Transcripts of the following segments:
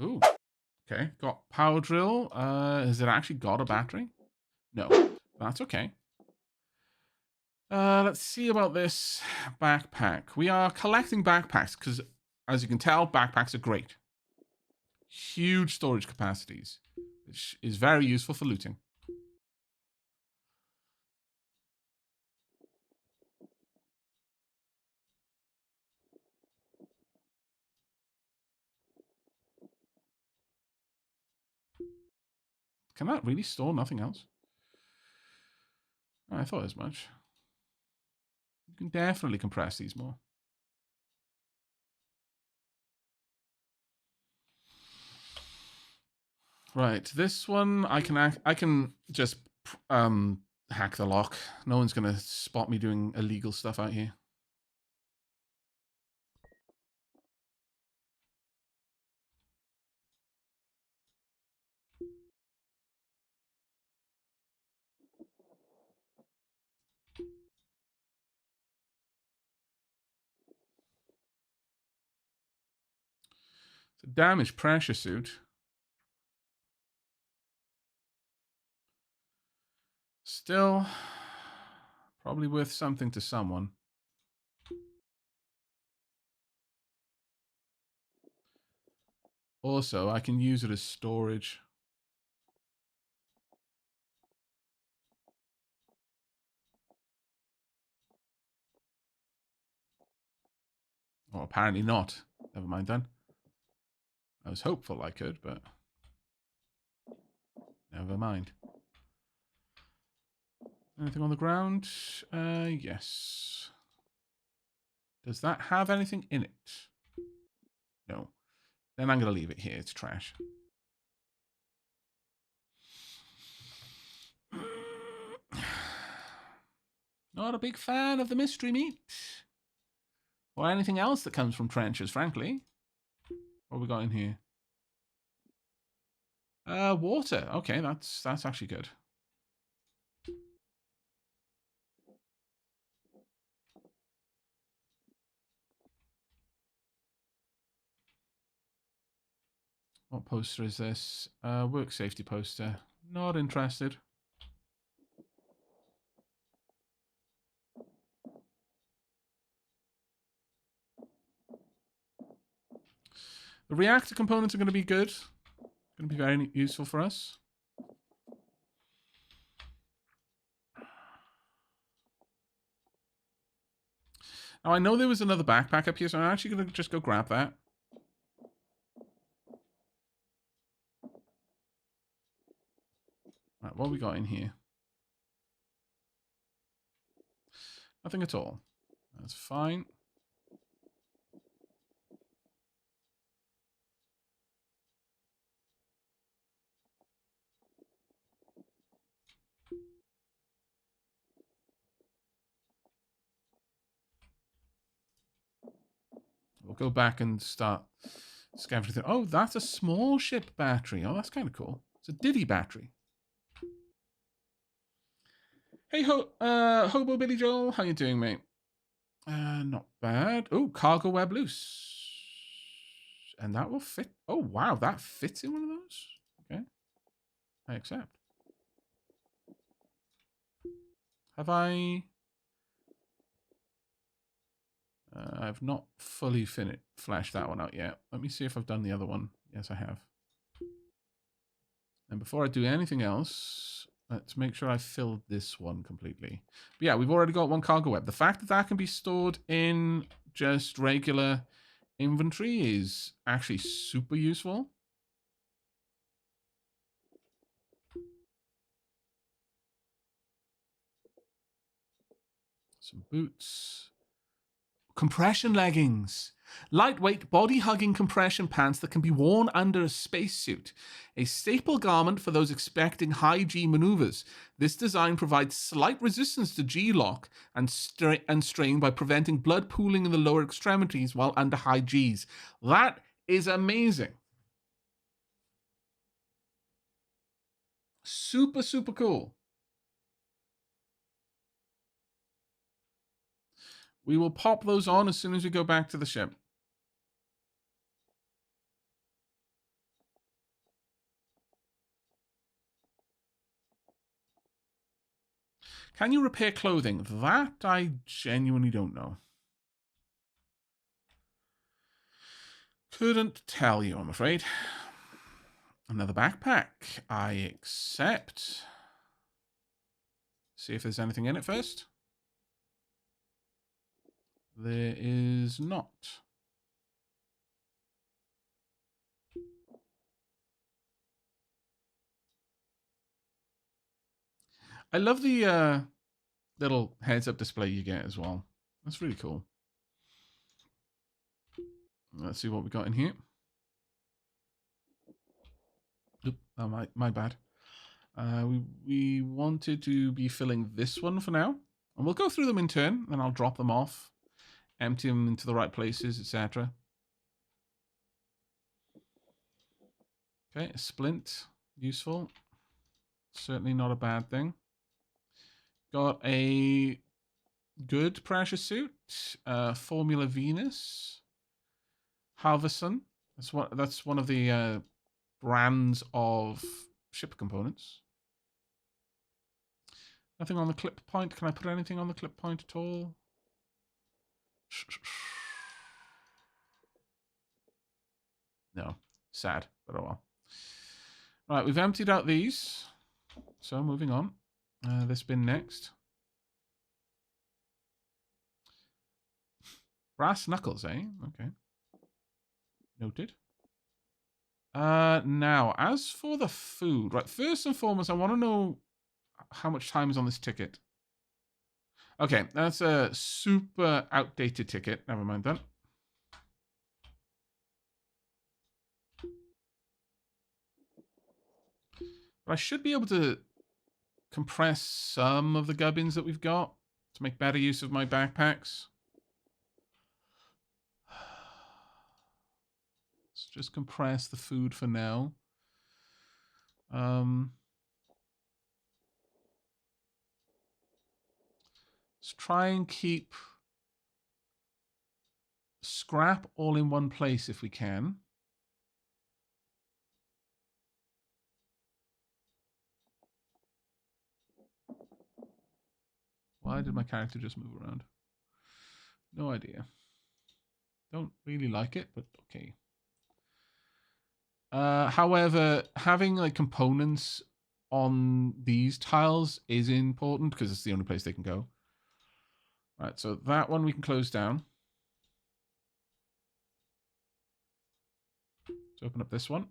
Ooh. Okay. Got power drill. Has it actually got a battery? No. That's okay. Let's see about this backpack. We are collecting backpacks because, as you can tell, backpacks are great. Huge storage capacities, which is very useful for looting. Can that really store nothing else? I thought as much. You can definitely compress these more. Right, this one I can just hack the lock. No one's gonna spot me doing illegal stuff out here. It's a damaged pressure suit. Still, probably worth something to someone. Also, I can use it as storage. Well, apparently not. Never mind then. I was hopeful I could, but never mind. Anything on the ground? Yes. Does that have anything in it? No. Then I'm going to leave it here. It's trash. Not a big fan of the mystery meat. Or anything else that comes from trenches, frankly. What have we got in here? Water. Okay, that's actually good. What poster is this? Work safety poster. Not interested. The reactor components are going to be good. Going to be very useful for us. Now, I know there was another backpack up here, so I'm actually going to just go grab that. Right, what have we got in here? Nothing at all. That's fine. We'll go back and start scavenging. Oh, that's a small ship battery. Oh, that's kind of cool. It's a Diddy battery. Hey, Hobo Billy Joel. How you doing, mate? Not bad. Oh, cargo web loose. And that will fit. Oh, wow. That fits in one of those? Okay. I accept. Have I... I've not fully fleshed that one out yet. Let me see if I've done the other one. Yes, I have. And before I do anything else, let's make sure I filled this one completely. But yeah, we've already got one cargo web. The fact that that can be stored in just regular inventory is actually super useful. Some boots. Compression leggings. Lightweight, body-hugging compression pants that can be worn under a spacesuit. A staple garment for those expecting high G maneuvers. This design provides slight resistance to G-lock and strain by preventing blood pooling in the lower extremities while under high Gs. That is amazing. Super, super cool. We will pop those on as soon as we go back to the ship. Can you repair clothing? That I genuinely don't know. Couldn't tell you, I'm afraid. Another backpack. I accept. See if there's anything in it first. There is not. I love the little heads-up display you get as well. That's really cool. Let's see what we got in here. Oop, oh, my bad. We wanted to be filling this one for now. And we'll go through them in turn, and I'll drop them off, empty them into the right places, etc. Okay, a splint. Useful. Certainly not a bad thing. Got a good pressure suit. Formula Venus. Harvison. That's one of the brands of ship components. Nothing on the clip point. Can I put anything on the clip point at all? No. Sad, but oh well. Right, we've emptied out these. So moving on. This bin next. Brass knuckles, eh? Okay. Noted. Now, as for the food, right, first and foremost, I want to know how much time is on this ticket. Okay, that's a super outdated ticket. Never mind that. But I should be able to compress some of the gubbins that we've got to make better use of my backpacks. Let's just compress the food for now. Let's try and keep scrap all in one place if we can. Why did my character just move around? No idea. Don't really like it, but okay. However, having like components on these tiles is important because it's the only place they can go. Right, so that one we can close down. Let's open up this one.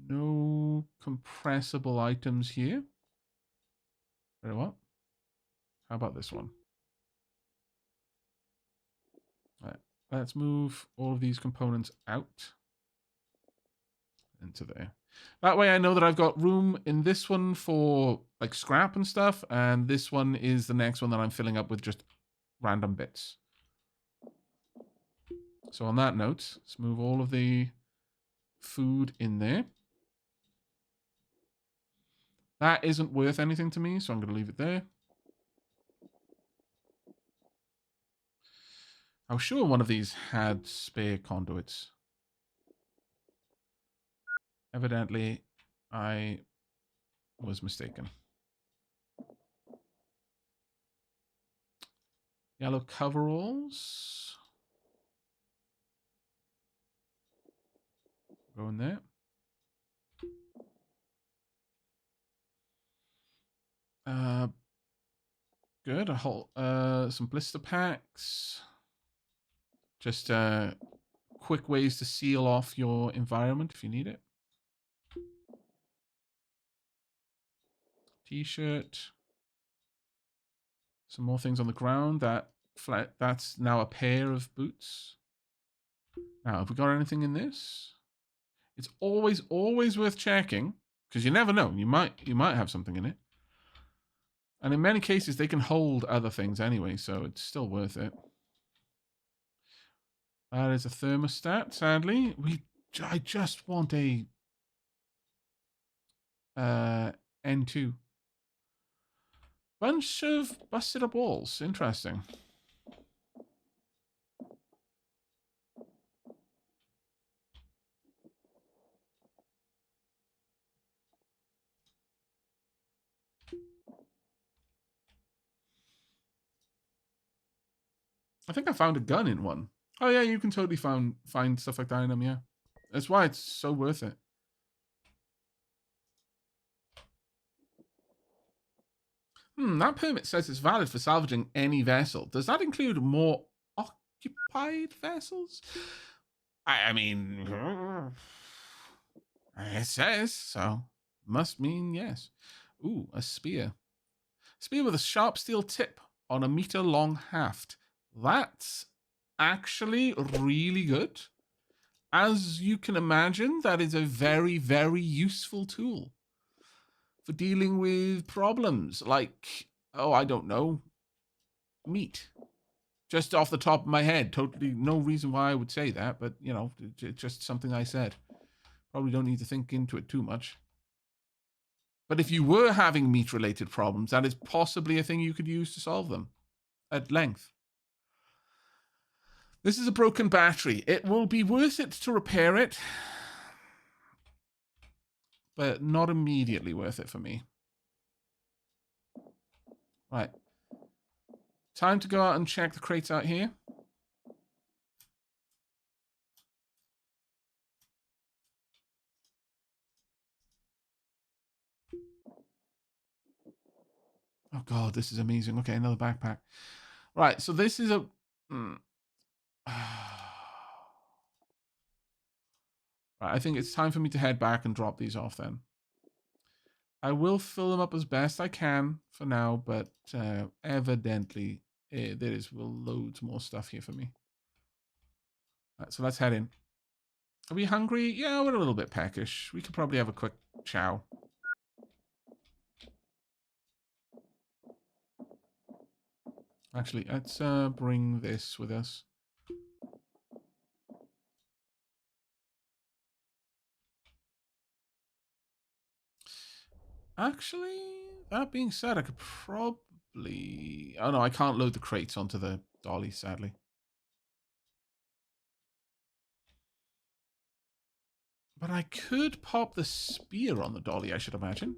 No compressible items here. Very well. How about this one? Right, let's move all of these components out into there. That way I know that I've got room in this one for like scrap and stuff, and this one is the next one that I'm filling up with just random bits. So on that note, let's move all of the food in there. That isn't worth anything to me, so I'm going to leave it there. I was sure one of these had spare conduits. Evidently, I was mistaken. Yellow coveralls. Go in there. Good. A whole some blister packs. Just quick ways to seal off your environment if you need it. T-shirt. Some more things on the ground. That's now a pair of boots. Now, have we got anything in this? It's always worth checking because you never know. You might have something in it. And in many cases, they can hold other things anyway, so it's still worth it. That is a thermostat, sadly. I just want a N2. Bunch of busted up walls. Interesting. I think I found a gun in one. Oh yeah, you can totally find stuff like that in them, yeah. That's why it's so worth it. That permit says it's valid for salvaging any vessel. Does that include more occupied vessels? I mean, it says, so must mean yes. Ooh, a spear. Spear with a sharp steel tip on a meter-long haft. That's actually really good. As you can imagine, that is a very, very useful tool for dealing with problems like, oh, I don't know, meat. Just off the top of my head, totally no reason why I would say that, but, you know, just something I said. Probably don't need to think into it too much. But if you were having meat-related problems, that is possibly a thing you could use to solve them at length. This is a broken battery. It will be worth it to repair it, but not immediately worth it for me. Right. Time to go out and check the crates out here. Oh god, this is amazing. Okay, another backpack. Right, so this is a... Right, I think it's time for me to head back and drop these off then. I will fill them up as best I can for now, but evidently there is loads more stuff here for me. Right, so let's head in. Are we hungry? Yeah, we're a little bit peckish. We could probably have a quick chow. Actually, let's bring this with us. Actually, that being said, I could probably... Oh no, I can't load the crates onto the dolly, sadly. But I could pop the spear on the dolly, I should imagine.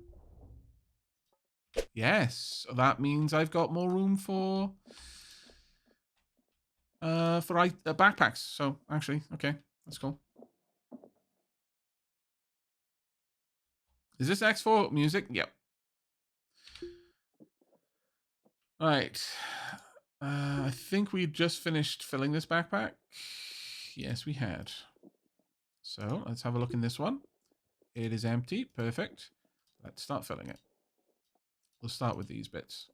Yes, that means I've got more room for backpacks. So actually, okay, that's cool. Is this X4 music? Yep. All right. I think we just finished filling this backpack. Yes, we had. So let's have a look in this one. It is empty. Perfect. Let's start filling it. We'll start with these bits.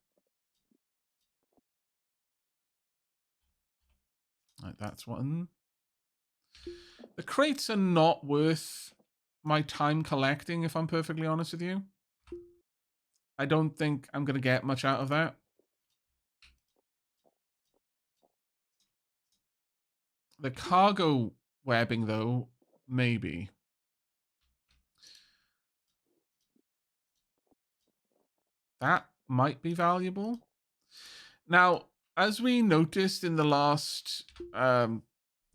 Right, that's one. The crates are not worth my time collecting, if I'm perfectly honest with you. I don't think I'm going to get much out of that. The cargo webbing, though, maybe. That might be valuable. Now, as we noticed in the last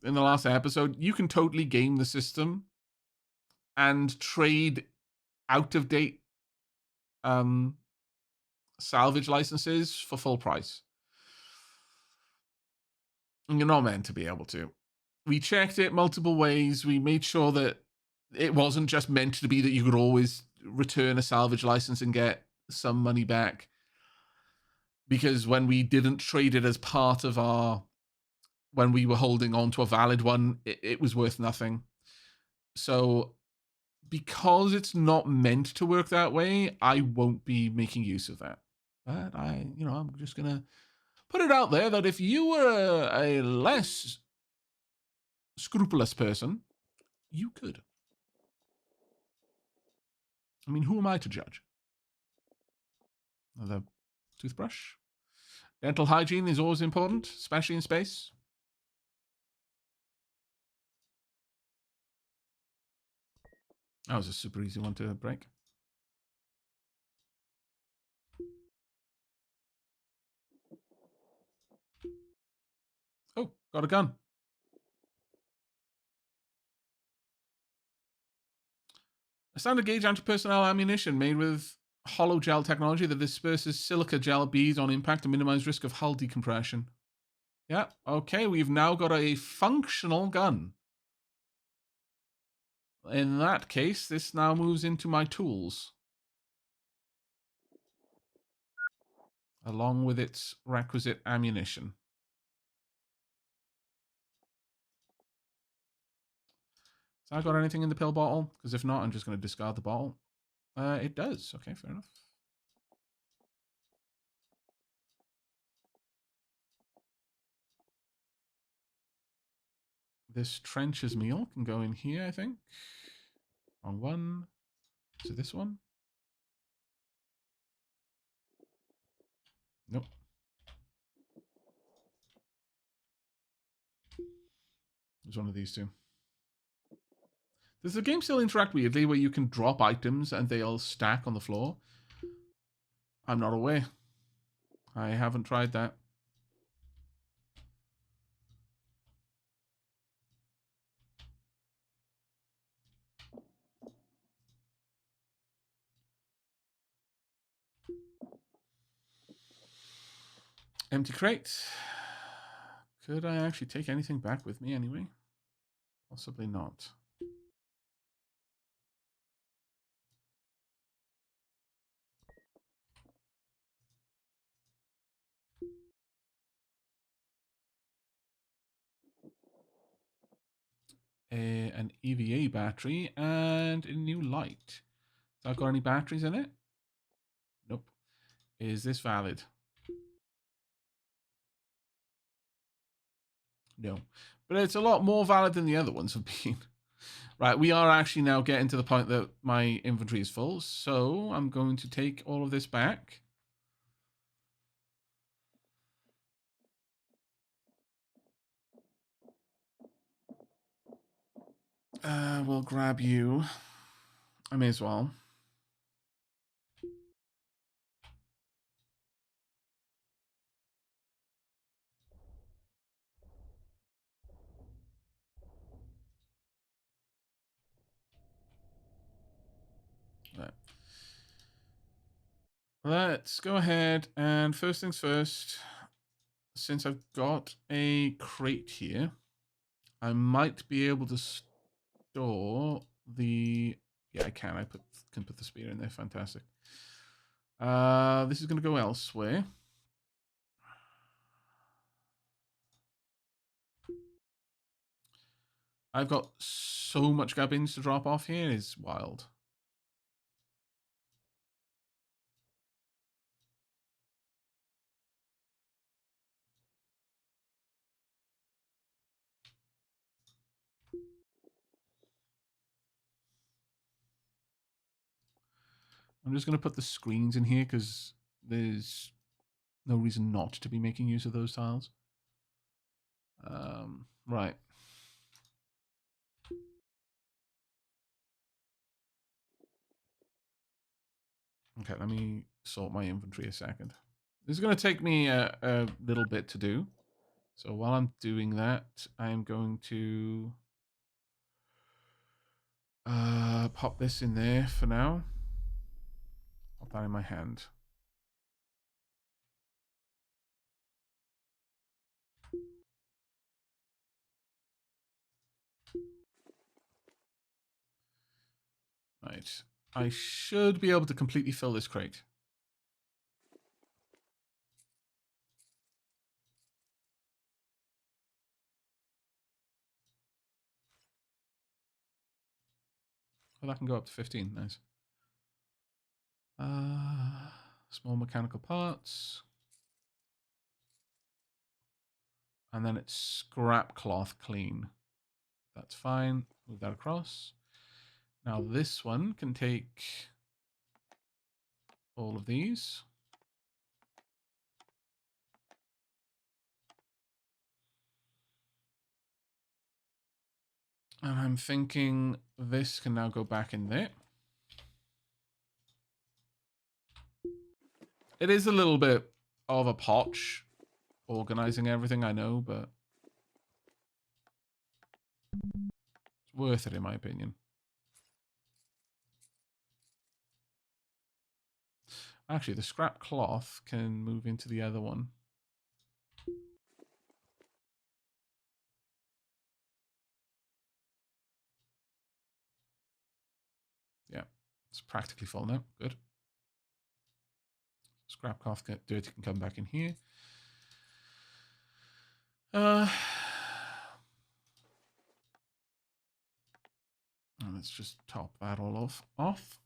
episode, you can totally game the system and trade out-of-date salvage licenses for full price. And you're not meant to be able to. We checked it multiple ways. We made sure that it wasn't just meant to be that you could always return a salvage license and get some money back. Because when we didn't trade it as part of when we were holding on to a valid one, it was worth nothing. So because it's not meant to work that way, I won't be making use of that. But I'm just going to put it out there that if you were a less scrupulous person, you could. I mean, who am I to judge? Another toothbrush. Dental hygiene is always important, especially in space. That was a super easy one to break. Oh, got a gun. A standard gauge anti-personnel ammunition made with hollow gel technology that disperses silica gel beads on impact to minimize risk of hull decompression. Yeah, okay, we've now got a functional gun. In that case, this now moves into my tools, along with its requisite ammunition. So I got anything in the pill bottle? Because if not, I'm just going to discard the bottle. It does. Okay, fair enough. This trencher's meal can go in here, I think. On one. Is it this one? Nope. There's one of these two. Does the game still interact weirdly where you can drop items and they'll stack on the floor? I'm not aware. I haven't tried that. Empty crate. Could I actually take anything back with me anyway? Possibly not. An EVA battery and a new light. Has that got any batteries in it? Nope. Is this valid? No. But it's a lot more valid than the other ones have been. Right, we are actually now getting to the point that my inventory is full, so I'm going to take all of this back. We'll grab you. I may as well. Right. Let's go ahead and first things first, since I've got a crate here, I might be able to store the... Yeah, I can. I can put the spear in there. Fantastic. This is going to go elsewhere. I've got so much gubbins to drop off here. It's wild. I'm just going to put the screens in here because there's no reason not to be making use of those tiles. Right. Okay, let me sort my inventory a second. This is going to take me a little bit to do. So while I'm doing that, I'm going to pop this in there for now. Pop that in my hand. Right. I should be able to completely fill this crate. Oh, that can go up to 15. Nice. Small mechanical parts. And then it's scrap cloth clean. That's fine. Move that across. Now this one can take all of these. And I'm thinking this can now go back in there. It is a little bit of a potch organizing everything, I know, but it's worth it in my opinion. Actually, the scrap cloth can move into the other one. Yeah, it's practically full now. Good. Scrap cloth dirty can come back in here. Let's just top that all off.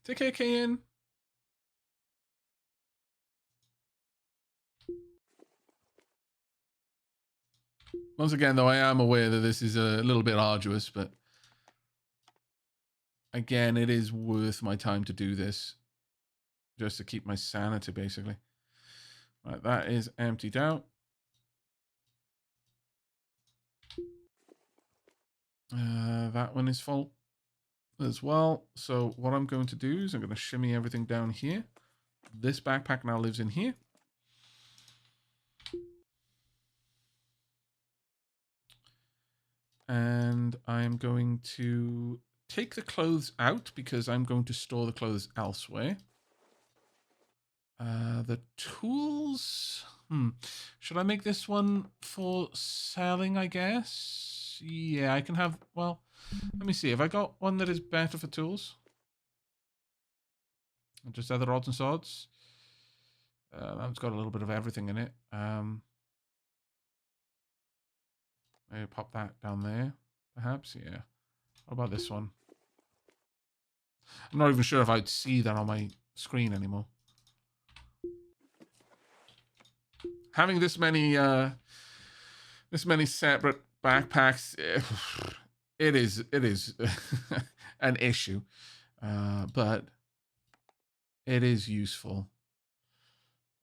Take AK in. Once again, though, I am aware that this is a little bit arduous, but again, it is worth my time to do this just to keep my sanity, basically. Right, that is emptied out. That one is full as well. So what I'm going to do is I'm going to shimmy everything down here. This backpack now lives in here. And I'm going to take the clothes out because I'm going to store the clothes elsewhere. The tools... Should I make this one for selling, I guess? Yeah, I can have... Well, let me see. Have I got one that is better for tools? Just other odds and sods? That's got a little bit of everything in it. Maybe pop that down there, perhaps. Yeah. What about this one? I'm not even sure if I'd see that on my screen anymore. Having this many separate backpacks, it is an issue, but it is useful.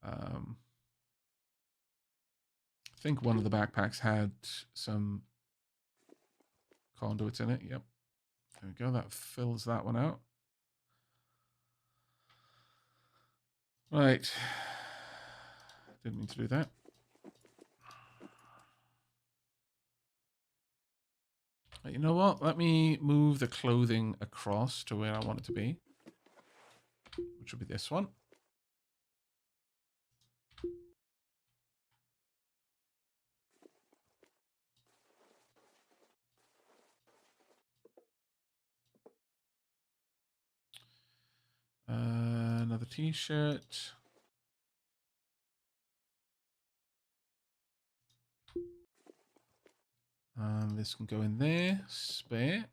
I think one of the backpacks had some conduits in it. Yep. There we go. That fills that one out. Right. Didn't mean to do that. You know what? Let me move the clothing across to where I want it to be, which will be this one. Another t-shirt. This can go in there. Spare.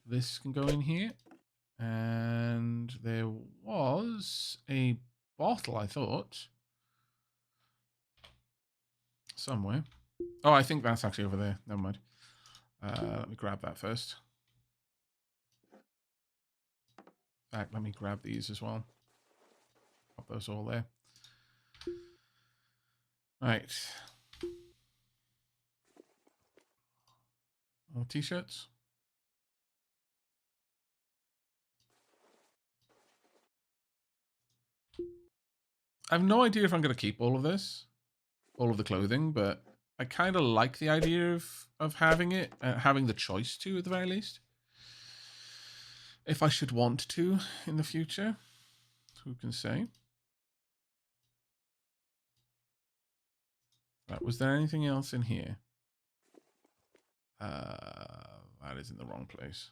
This can go in here. And there was a bottle, I thought. Somewhere. Oh, I think that's actually over there. Never mind. Let me grab that first. In fact, let me grab these as well. Pop those all there. Right. More t-shirts. I have no idea if I'm going to keep all of this. All of the clothing, but I kind of like the idea of having it. Having the choice to, at the very least. If I should want to in the future. Who can say? Right, was there anything else in here? That is in the wrong place.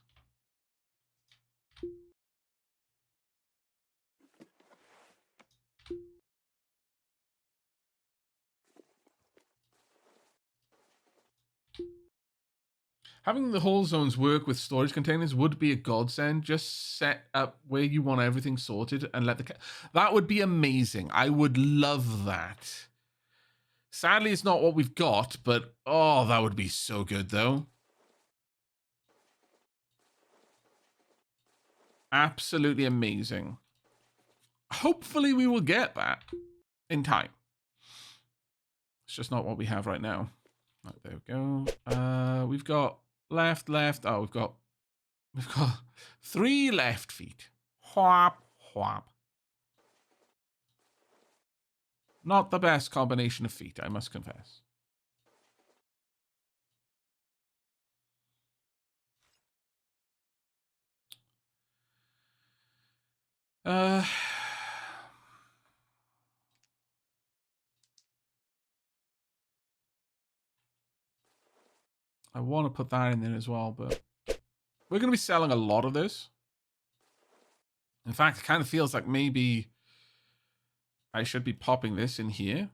Having the whole zones work with storage containers would be a godsend. Just set up where you want everything sorted and let the... That would be amazing. I would love that. Sadly, it's not what we've got, but oh, that would be so good, though. Absolutely amazing. Hopefully, we will get that in time. It's just not what we have right now. Right, there we go. We've got left. Oh, we've got 3 left feet. Whop, whop. Not the best combination of feet, I must confess. I want to put that in there as well, but we're going to be selling a lot of this. In fact, it kind of feels like maybe I should be popping this in here.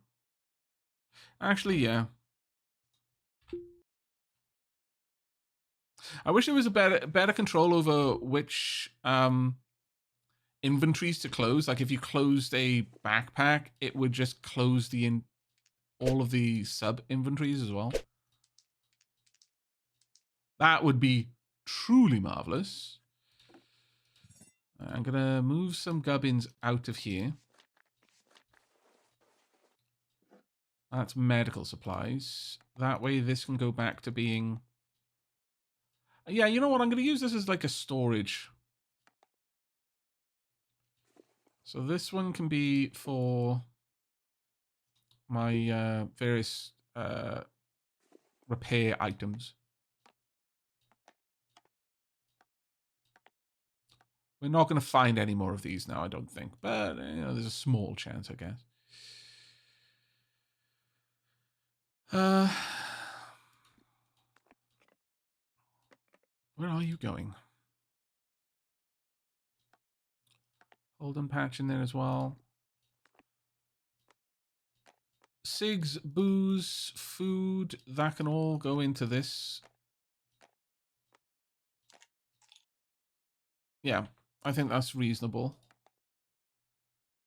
Actually, yeah. I wish there was a better control over which inventories to close. Like if you closed a backpack, it would just close all of the sub inventories as well. That would be truly marvelous. I'm gonna move some gubbins out of here. That's medical supplies. That way this can go back to being... Yeah, you know what? I'm going to use this as like a storage. So this one can be for my various repair items. We're not going to find any more of these now, I don't think. But, you know, there's a small chance, I guess. Where are you going? Holden patch in there as well. Cigs, booze, food, that can all go into this. Yeah, I think that's reasonable.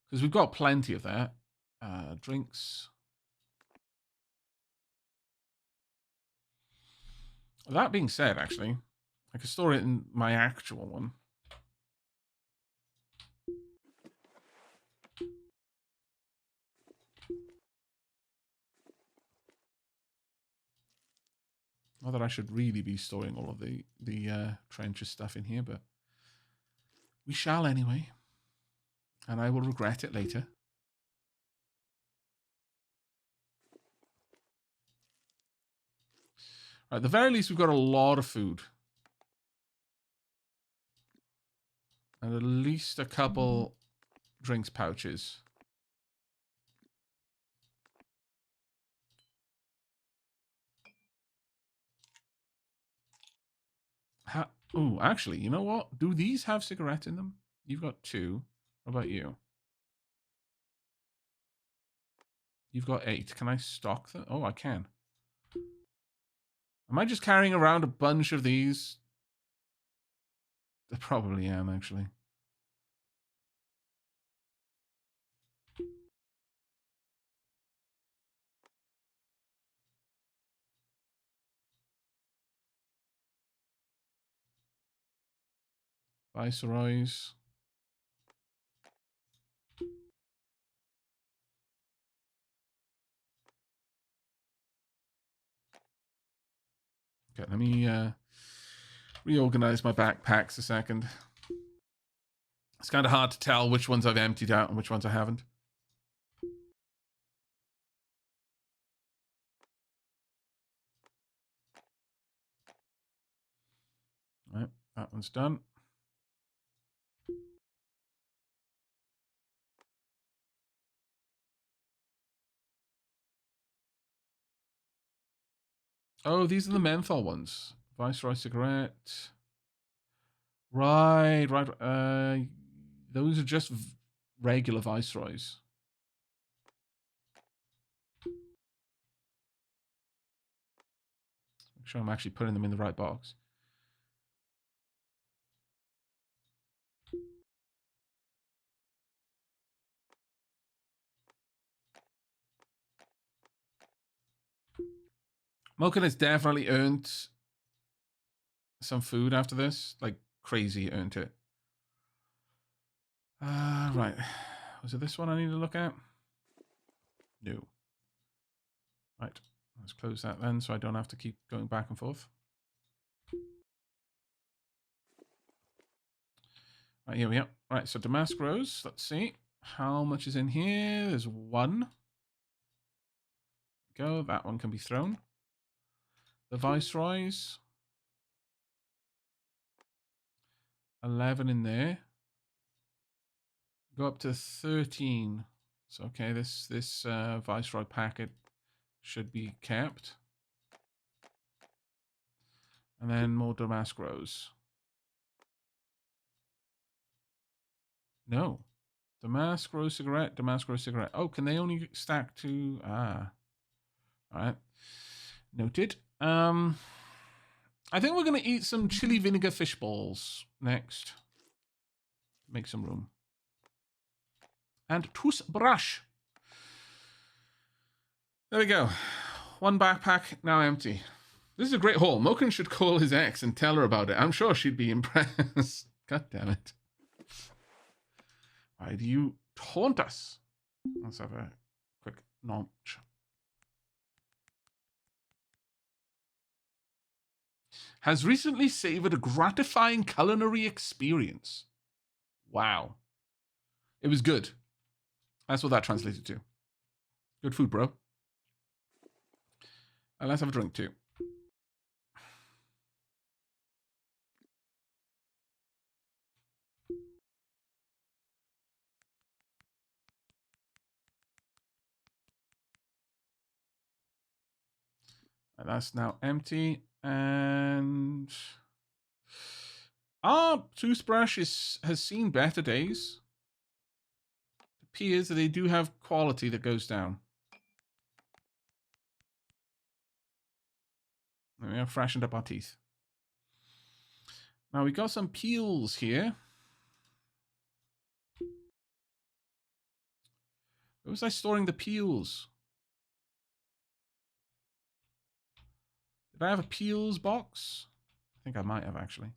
Because we've got plenty of that. Drinks. That being said, actually, I could store it in my actual one. Not that I should really be storing all of the trenches stuff in here, but we shall anyway. And I will regret it later. At the very least, we've got a lot of food. And at least a couple drinks pouches. Oh, actually, you know what? Do these have cigarettes in them? You've got 2. What about you? You've got 8. Can I stock them? Oh, I can. Am I just carrying around a bunch of these? I probably am, actually. Viceroys. Okay, let me reorganize my backpacks a second. It's kind of hard to tell which ones I've emptied out and which ones I haven't. All right, that one's done. Oh, these are the menthol ones. Viceroy cigarette. Right. Those are just regular Viceroys. Make sure I'm actually putting them in the right box. Moken has definitely earned some food after this. Like, crazy earned it. Right. Was it this one I need to look at? No. Right. Let's close that then so I don't have to keep going back and forth. Right, here we go. Right, so Damask Rose. Let's see. How much is in here? There's 1. Go. That one can be thrown. The Viceroys. 11 in there. Go up to 13. So, okay, this Viceroy packet should be kept. And then more damask rose. No. Damask rose cigarette, damask rose cigarette. Oh, can they only stack to... Ah. All right. Noted. I think we're going to eat some chili vinegar fish balls next. Make some room. And toothbrush. There we go. One backpack, now empty. This is a great haul. Moken should call his ex and tell her about it. I'm sure she'd be impressed. God damn it. Why do you taunt us? Let's have a quick notch. Has recently savored a gratifying culinary experience. Wow. It was good. That's what that translated to. Good food, bro. And let's have a drink too. And that's now empty. And our toothbrush has seen better days. It appears that they do have quality that goes down. We have freshened up our teeth. Now we got some peels here. Where was I storing the peels? Did I have a peels box? I think I might have actually.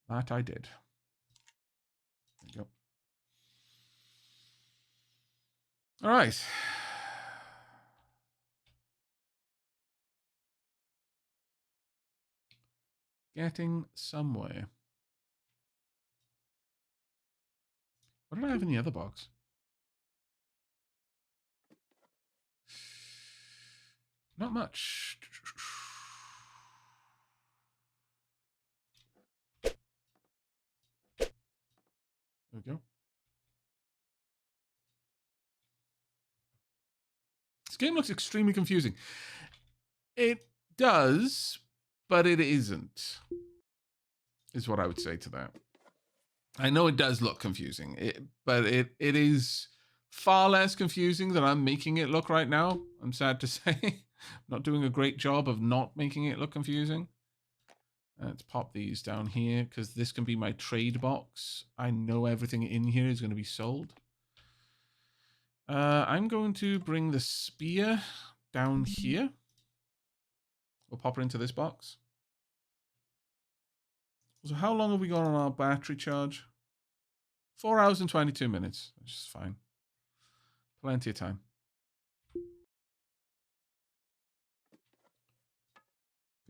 That I did. There you go. All right. Getting somewhere. What did I have in the other box? Not much. There we go. This game looks extremely confusing. It does, but it isn't, is what I would say to that. I know it does look confusing, but it is far less confusing than I'm making it look right now. I'm sad to say. I'm not doing a great job of not making it look confusing. Let's pop these down here because this can be my trade box. I know everything in here is going to be sold. I'm going to bring the spear down here. We'll pop her into this box. So how long have we got on our battery charge? 4 hours and 22 minutes, which is fine. Plenty of time.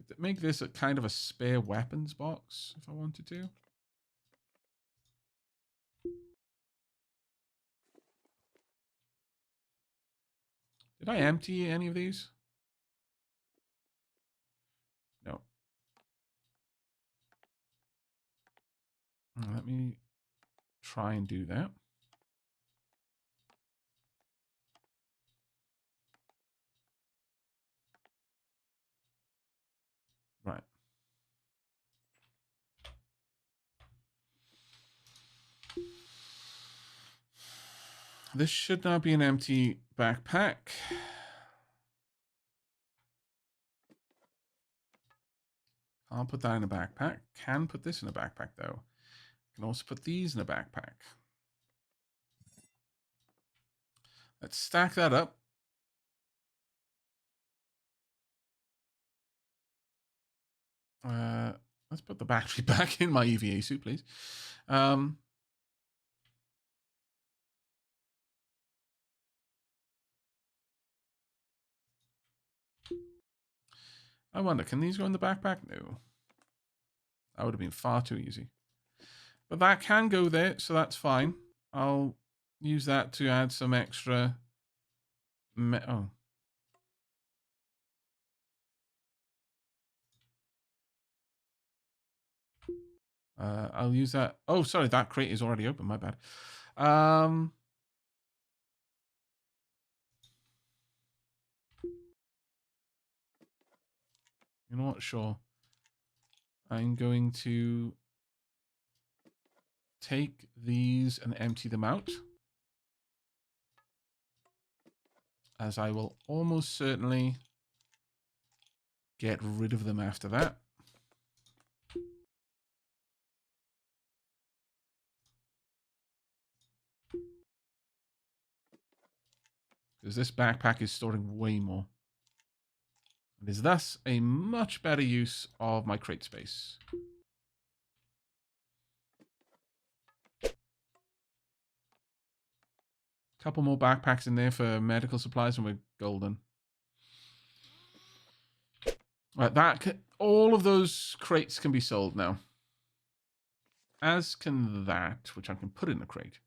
Could make this a kind of a spare weapons box if I wanted to. Did I empty any of these? No. Let me try and do that. Right. This should now be an empty backpack. Can't put that in a backpack. Can put this in a backpack though. Can also put these in a backpack. Let's stack that up. Let's put the battery back in my EVA suit, please. I wonder, can these go in the backpack? No. That would have been far too easy. But that can go there, so that's fine. I'll use that to add some extra... Oh. I'll use that. Oh, sorry, that crate is already open. My bad. You know what? Sure. I'm going to take these and empty them out, as I will almost certainly get rid of them after that. Because this backpack is storing way more. It is thus a much better use of my crate space. Couple more backpacks in there for medical supplies and we're golden. Right, all of those crates can be sold now. As can that, which I can put in a crate.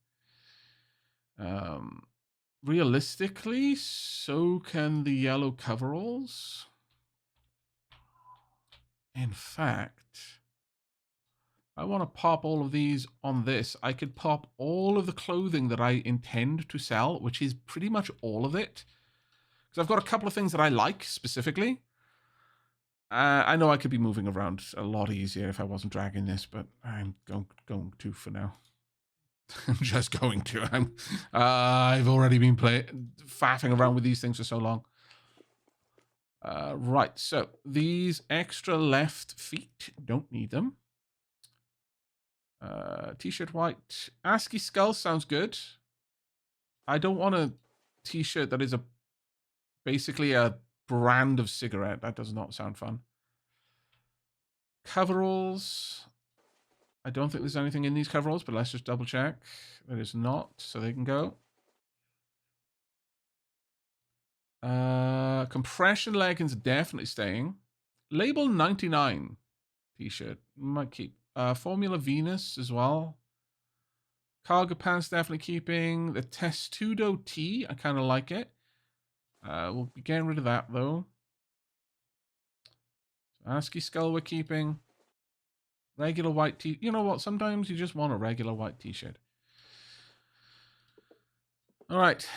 Realistically, so can the yellow coveralls. In fact, I want to pop all of these on this. I could pop all of the clothing that I intend to sell, which is pretty much all of it. Because I've got a couple of things that I like specifically. I know I could be moving around a lot easier if I wasn't dragging this, but I'm going to for now. I'm just going to. I've already been faffing around with these things for so long. Right, so these extra left feet, don't need them. T-shirt white. ASCII skull sounds good. I don't want a t-shirt that is basically a brand of cigarette. That does not sound fun. Coveralls. I don't think there's anything in these coveralls, but let's just double check. There is not, so they can go. Compression leggings are definitely staying. Label 99 t-shirt. Might keep. Formula Venus as well. Cargo pants definitely keeping. The Testudo tee, I kind of like it. We'll be getting rid of that though. ASCII skull we're keeping. Regular white t. You know what? Sometimes you just want a regular white t-shirt. All right.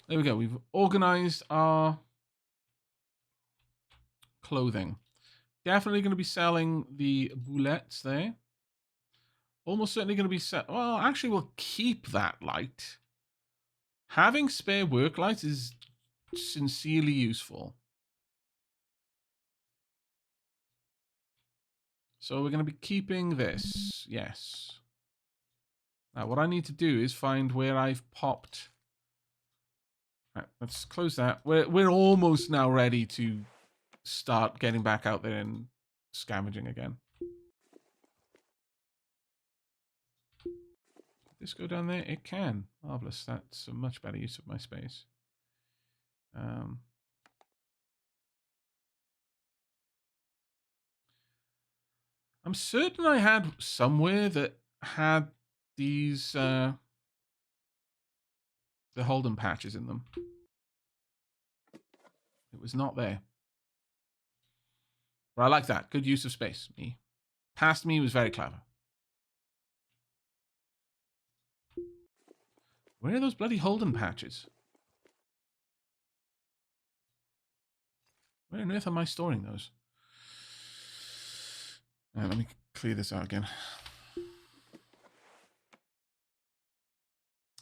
There we go. We've organized our clothing. Definitely going to be selling the boulettes there. Almost certainly going to be well, actually, we'll keep that light. Having spare work lights is sincerely useful. So we're going to be keeping this. Yes. Now, what I need to do is find where I've popped. Right, let's close that. We're almost now ready to start getting back out there and scavenging again. Can this go down there? It can. Marvelous. That's a much better use of my space. I'm certain I had somewhere that had these the Holden patches in them. It was not there. But I like that. Good use of space. Me. Past me was very clever. Where are those bloody Holden patches? Where on earth am I storing those? Let me clear this out again.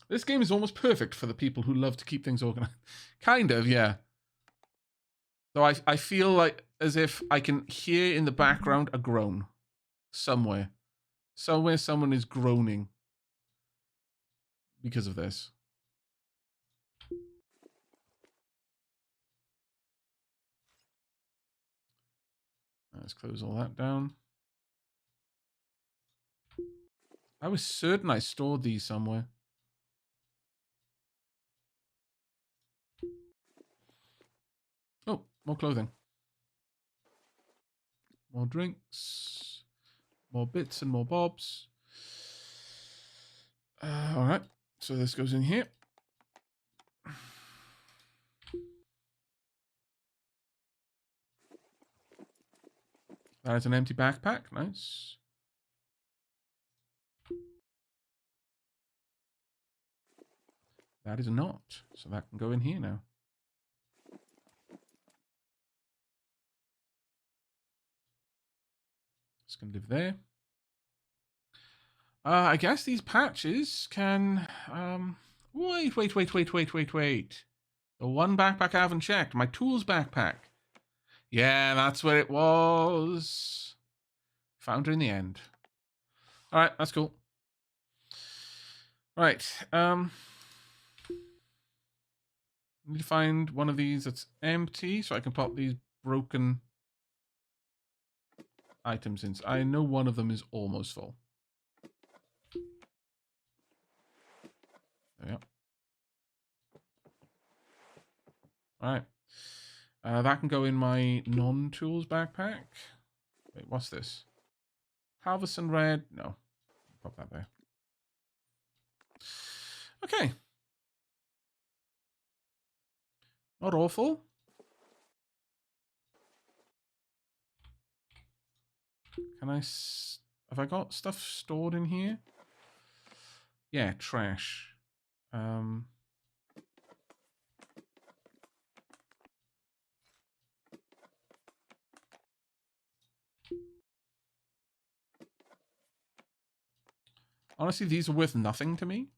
This game is almost perfect for the people who love to keep things organized. Kind of, yeah. Though I feel like as if I can hear in the background a groan. Somewhere. Somewhere someone is groaning. Because of this. Let's close all that down. I was certain I stored these somewhere. Oh, more clothing. More drinks. More bits and more bobs. Alright, so this goes in here. That is an empty backpack. Nice. That is not. So that can go in here now. It's going to live there. I guess these patches can... Wait. The one backpack I haven't checked. My tools backpack. Yeah, that's where it was. Found her in the end. All right, that's cool. Right. I need to find one of these that's empty so I can pop these broken items in. I know one of them is almost full. There we go. All right. That can go in my non-tools backpack. Wait, what's this? Halverson red. No. Pop that there. Okay. Not awful. Can I... Have I got stuff stored in here? Yeah, trash. Honestly, these are worth nothing to me.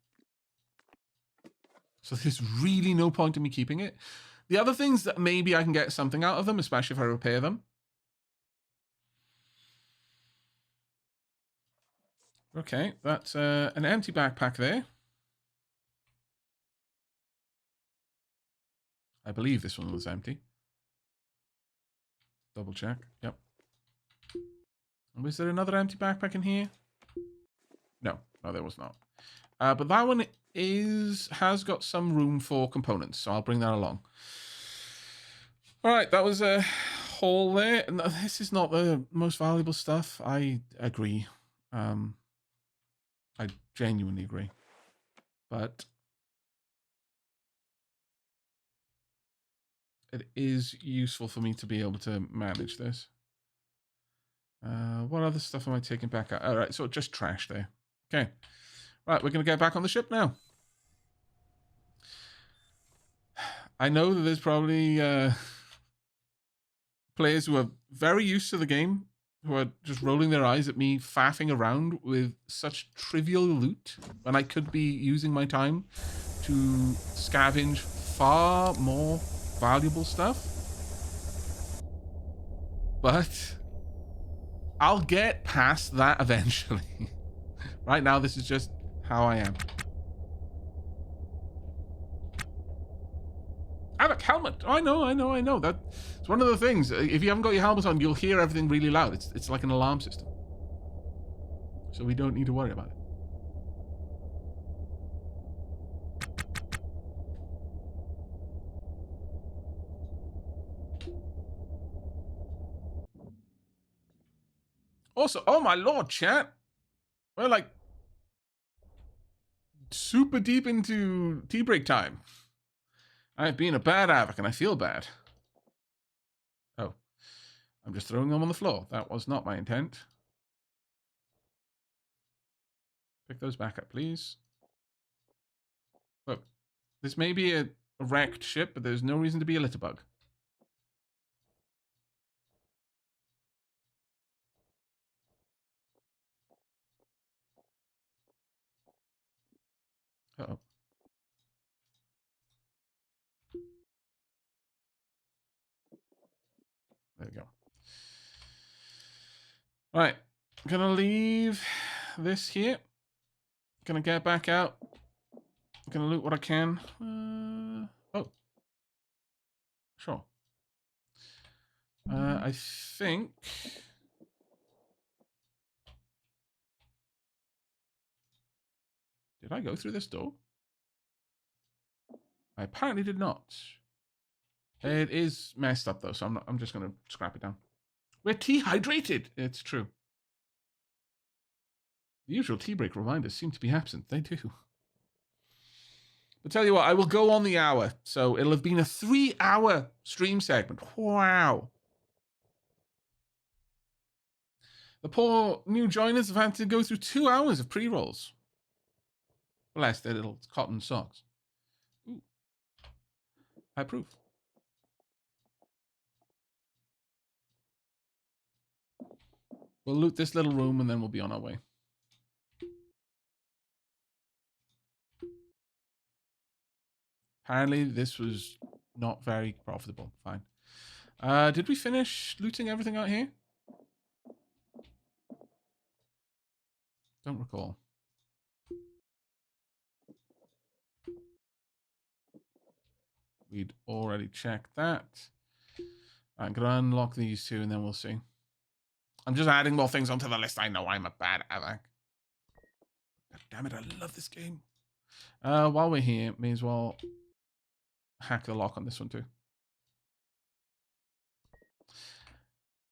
So there's really no point in me keeping it. The other things that maybe I can get something out of them, especially if I repair them. Okay, that's an empty backpack there. I believe this one was empty. Double check. Yep. Was there another empty backpack in here? No, there was not. But that one has got some room for components, so I'll bring that along. All right, that was a haul there. No, this is not the most valuable stuff. I agree. I genuinely agree. But it is useful for me to be able to manage this. What other stuff am I taking back out? All right, so just trash there. Okay. Right, we're going to get back on the ship now. I know that there's probably players who are very used to the game who are just rolling their eyes at me faffing around with such trivial loot when I could be using my time to scavenge far more valuable stuff. But I'll get past that eventually. Right now, this is just how I am. Aavak helmet. Oh, I know. That's one of the things. If you haven't got your helmet on, you'll hear everything really loud. It's like an alarm system. So we don't need to worry about it. Also, oh my lord, chat. We're like super deep into tea break time. I've been a bad Aavak and I feel bad. Oh, I'm just throwing them on the floor. That was not my intent. Pick those back up, please. Look, this may be a wrecked ship, but there's no reason to be a litterbug. Uh-oh. There we go. All right, I'm gonna leave this here. Gonna get back out. I'm gonna loot what I can. Oh, sure. I think. Did I go through this door? I apparently did not. It is messed up though, so I'm just gonna scrap it down. We're dehydrated. It's true. The usual tea break reminders seem to be absent. They do. But tell you what, I will go on the hour. So it'll have been a 3-hour stream segment. Wow. The poor new joiners have had to go through 2 hours of pre-rolls. Bless their little cotton socks. Ooh. I approve. We'll loot this little room and then we'll be on our way. Apparently this was not very profitable. Fine. Did we finish looting everything out here? Don't recall. We'd already checked that. I'm going to unlock these two and then we'll see. I'm just adding more things onto the list. I know I'm a bad Aavak. God damn it, I love this game. While we're here, may as well hack the lock on this one too.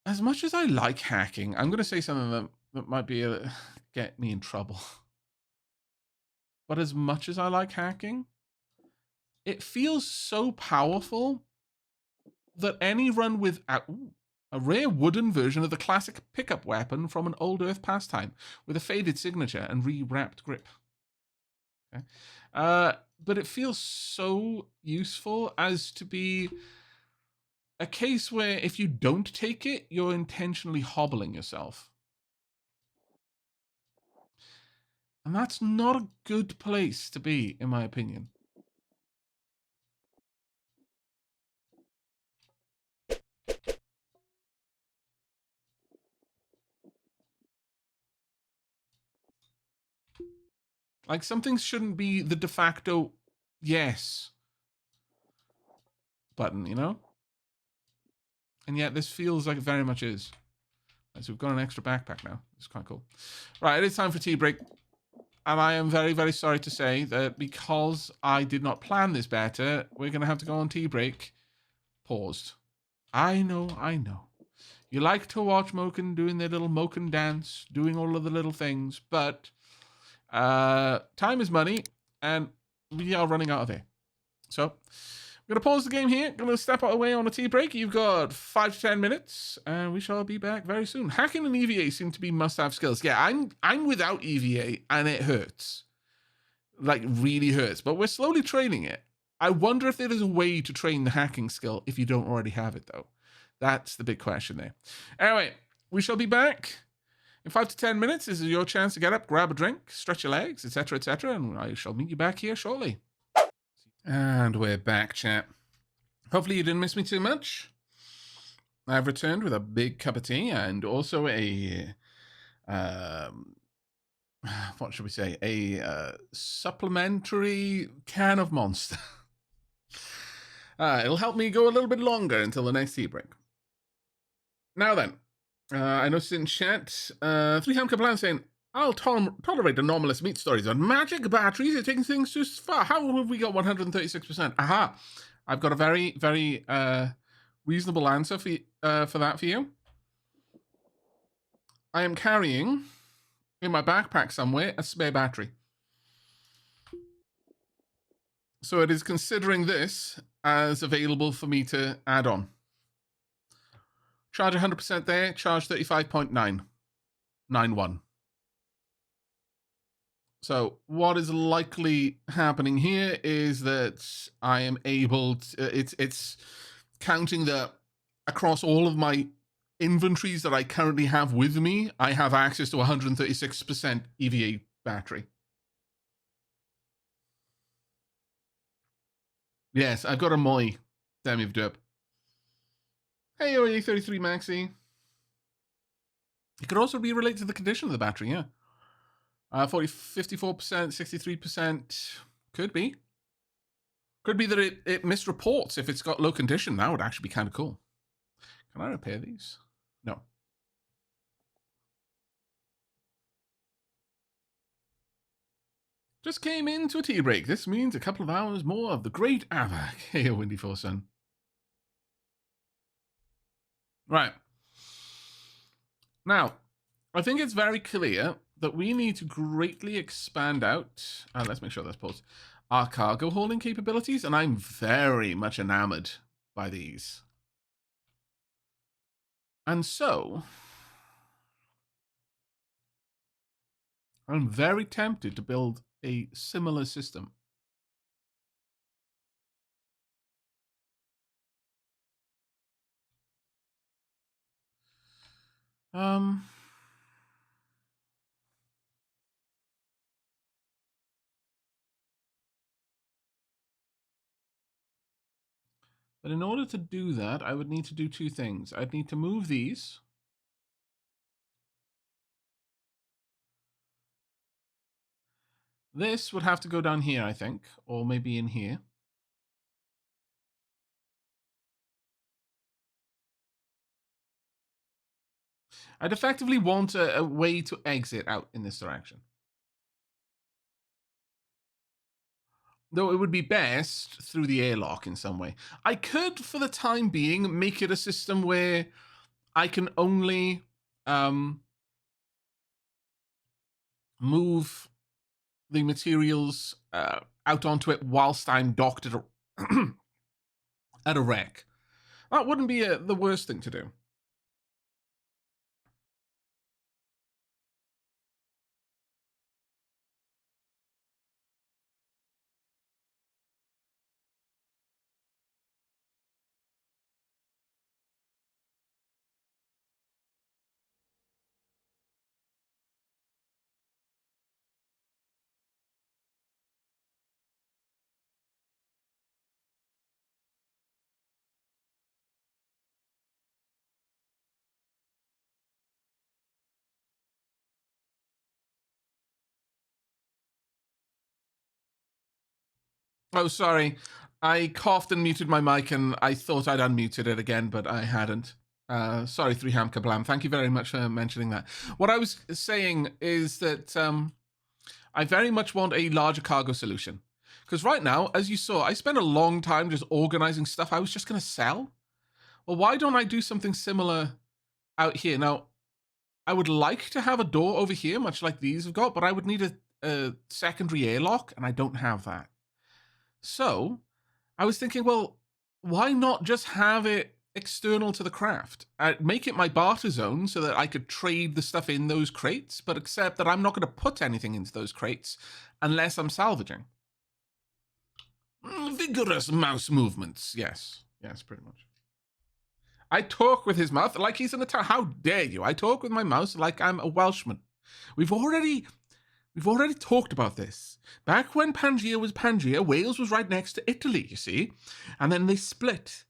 As much as I like hacking, I'm going to say something that might be get me in trouble. But as much as I like hacking, it feels so powerful that any run with a rare wooden version of the classic pickup weapon from an old Earth pastime with a faded signature and re-wrapped grip. Okay. But it feels so useful as to be a case where if you don't take it, you're intentionally hobbling yourself. And that's not a good place to be, in my opinion. Like, some things shouldn't be the de facto yes button, you know? And yet this feels like it very much is. Right, so we've got an extra backpack now. It's quite cool. Right, it is time for tea break. And I am very, very sorry to say that because I did not plan this better, we're going to have to go on tea break. Paused. I know, I know. You like to watch Moken doing their little Moken dance, doing all of the little things, but time is money, and we are running out of air. So, I'm going to pause the game here. Going to step away on a tea break. You've got 5 to 10 minutes, and we shall be back very soon. Hacking and EVA seem to be must-have skills. Yeah, I'm without EVA, and it hurts. Like, really hurts. But we're slowly training it. I wonder if there is a way to train the hacking skill if you don't already have it, though. That's the big question there. Anyway, we shall be back in 5 to 10 minutes. This is your chance to get up, grab a drink, stretch your legs, etc., and I shall meet you back here shortly. And we're back, chat. Hopefully you didn't miss me too much. I've returned with a big cup of tea and also a, what should we say, a supplementary can of Monster. It'll help me go a little bit longer until the next tea break. Now then, I noticed in chat, 3 Plan saying, I'll tolerate anomalous meat stories on magic batteries. You're taking things too far. How have we got 136%? Aha. I've got a very, very reasonable answer for that for you. I am carrying in my backpack somewhere a spare battery. So it is considering this as available for me to add on. Charge 100% there, charge 35.991. So what is likely happening here is that I am able to, it's counting that across all of my inventories that I currently have with me, I have access to 136% EVA battery. Yes, I've got a Moi Demi-Derp. Hey, OA33 Maxi. It could also be related to the condition of the battery, yeah. 54%, 63%. Could be. Could be that it misreports if it's got low condition. That would actually be kind of cool. Can I repair these? No. Just came into a tea break. This means a couple of hours more of the great Aavak. Hey, Windy Forsun. Right. Now, I think it's very clear that we need to greatly expand out, let's make sure that's paused, our cargo hauling capabilities, and I'm very much enamored by these. And so, I'm very tempted to build a similar system. Um, but in order to do that, I would need to do two things. I'd need to move these. This would have to go down here, I think, or maybe in here. I'd effectively want a way to exit out in this direction. Though it would be best through the airlock in some way. I could, for the time being, make it a system where I can only move the materials out onto it whilst I'm docked at at a wreck. That wouldn't be the worst thing to do. Oh, sorry. I coughed and muted my mic, and I thought I'd unmuted it again, but I hadn't. Sorry, 3Ham Kablam. Thank you very much for mentioning that. What I was saying is that I very much want a larger cargo solution. Because right now, as you saw, I spent a long time just organizing stuff I was just going to sell. Well, why don't I do something similar out here? Now, I would like to have a door over here, much like these have got, but I would need a secondary airlock, and I don't have that. So I was thinking, well, why not just have it external to the craft? Make it my barter zone so that I could trade the stuff in those crates, but except that I'm not going to put anything into those crates unless I'm salvaging. Vigorous mouse movements. Yes, pretty much. I talk with his mouth like he's an Italian. How dare you? I talk with my mouse like I'm a Welshman. We've already talked about this. Back when Pangaea was Pangaea, Wales was right next to Italy, you see? And then they split.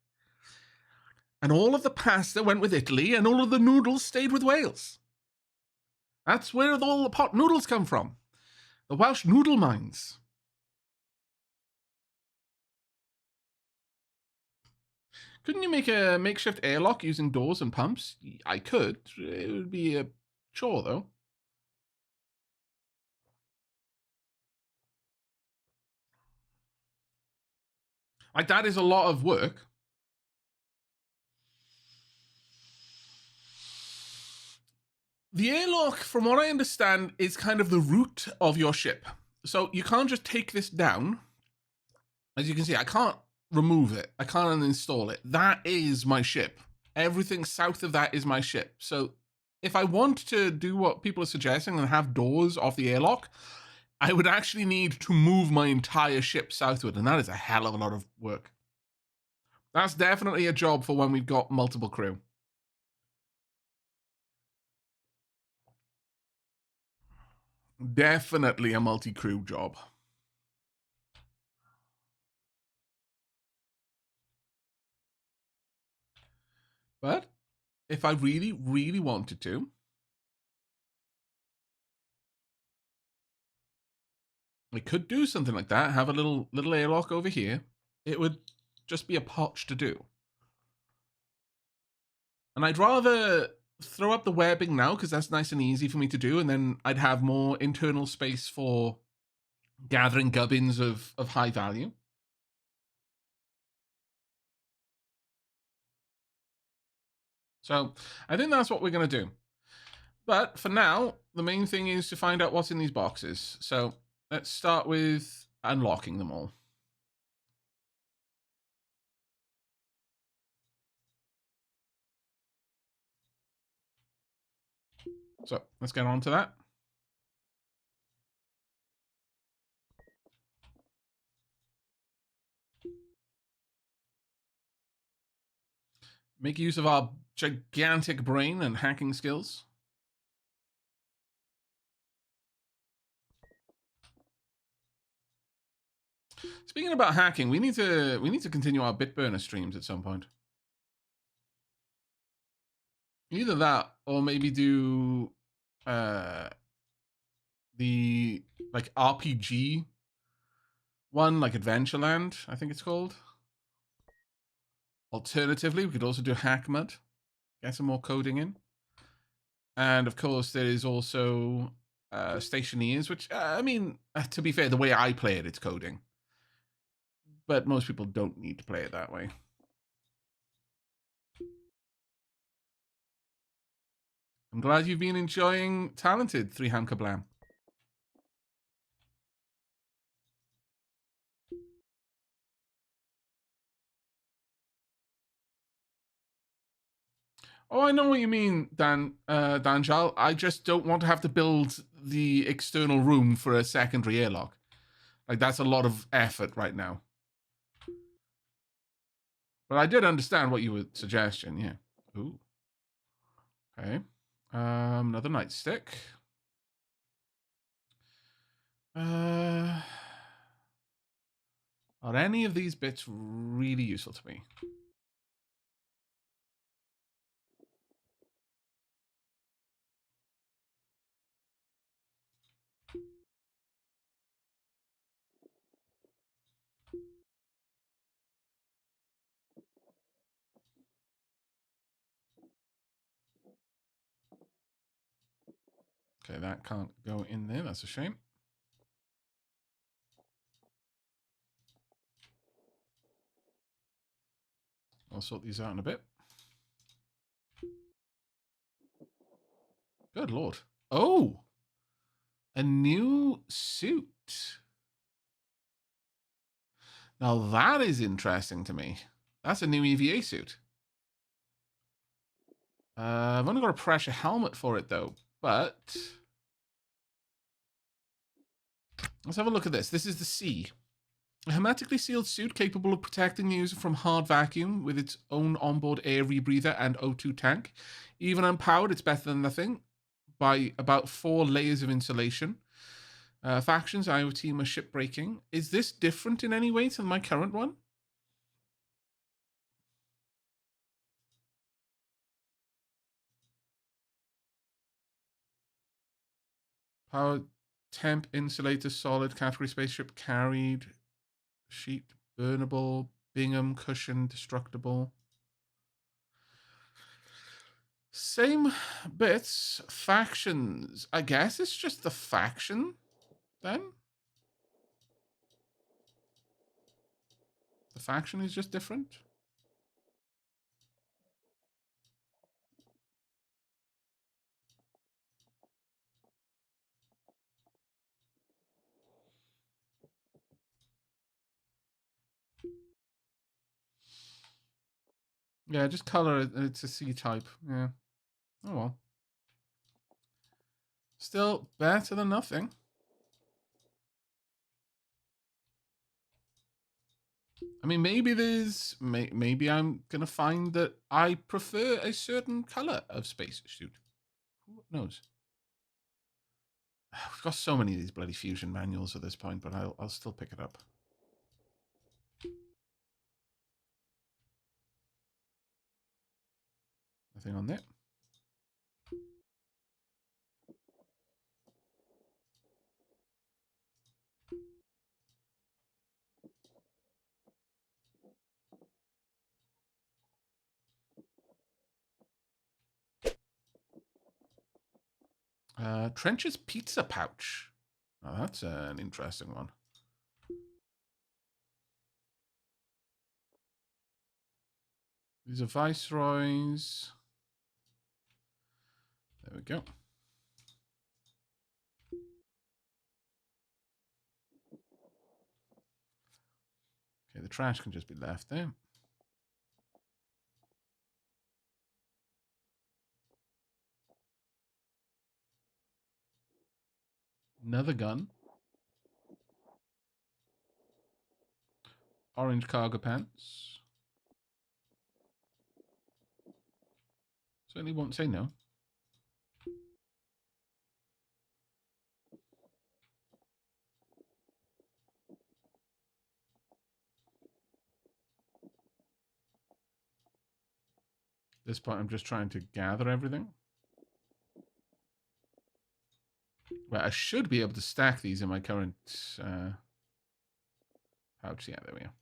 And all of the pasta went with Italy, and all of the noodles stayed with Wales. That's where all the pot noodles come from. The Welsh noodle mines. Couldn't you make a makeshift airlock using doors and pumps? I could. It would be a chore, though. Like, that is a lot of work. The airlock, from what I understand, is kind of the root of your ship. So you can't just take this down. As you can see, I can't remove it. I can't uninstall it. That is my ship. Everything south of that is my ship. So if I want to do what people are suggesting and have doors off the airlock, I would actually need to move my entire ship southward, and that is a hell of a lot of work. That's definitely a job for when we've got multiple crew. Definitely a multi-crew job. But if I really, really wanted to, I could do something like that. Have a little airlock over here. It would just be a potch to do. And I'd rather throw up the webbing now because that's nice and easy for me to do, and then I'd have more internal space for gathering gubbins of high value. So I think that's what we're going to do. But for now, the main thing is to find out what's in these boxes. So let's start with unlocking them all. So let's get on to that. make use of our gigantic brain and hacking skills. Speaking about hacking, we need to continue our Bitburner streams at some point. Either that, or maybe do the like RPG one, like Adventureland, I think it's called. Alternatively, we could also do Hackmud, get some more coding in. And of course, there is also Stationeers, which, I mean, to be fair, the way I play it, it's coding. But most people don't need to play it that way. I'm glad you've been enjoying Talented, 3-Ham Kablam. Oh, I know what you mean, Danjal. I just don't want to have to build the external room for a secondary airlock. Like, that's a lot of effort right now. But I did understand what you were suggesting, yeah. Ooh. Okay. Another nightstick. Are any of these bits really useful to me? Okay, that can't go in there. That's a shame. I'll sort these out in a bit. Good lord. Oh! A new suit. Now that is interesting to me. That's a new EVA suit. I've only got a pressure helmet for it though, but let's have a look at this. This is the C. A hermetically sealed suit capable of protecting the user from hard vacuum with its own onboard air rebreather and O2 tank. Even unpowered, it's better than nothing by about 4 layers of insulation. Factions, IoT, my ship breaking. Is this different in any way to my current one? Power, temp, insulator, solid, category spaceship, carried, sheet, burnable, Bingham, cushion, destructible. Same bits, factions. I guess it's just the faction, then? The faction is just different? Yeah, just color it. It's a C type. Yeah. Oh well. Still better than nothing. I mean, maybe maybe I'm gonna find that I prefer a certain color of spacesuit. Who knows? We've got so many of these bloody fusion manuals at this point, but I'll still pick it up. Nothing on there. Trench's pizza pouch. Oh, that's an interesting one. These are Viceroys. There we go. Okay, the trash can just be left there. Another gun. Orange cargo pants. Certainly won't say no. At this point, I'm just trying to gather everything. Well, I should be able to stack these in my current pouch. Yeah, there we are.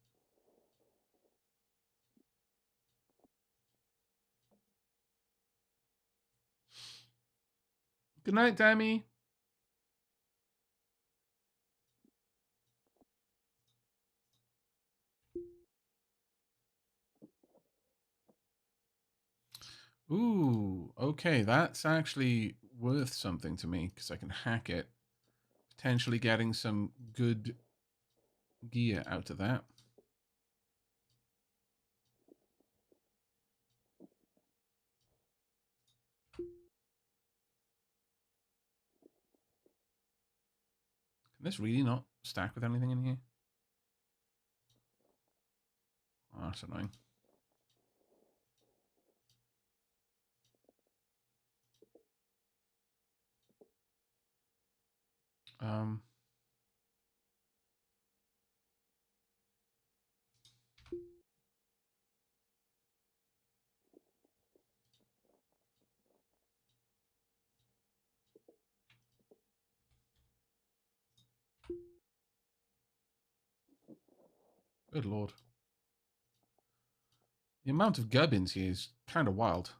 Good night, Dammy. Ooh, okay, that's actually worth something to me because I can hack it, potentially getting some good gear out of that. Can this really not stack with anything in here? Oh, that's annoying. Um, Good lord. The amount of gubbins here is kind of wild.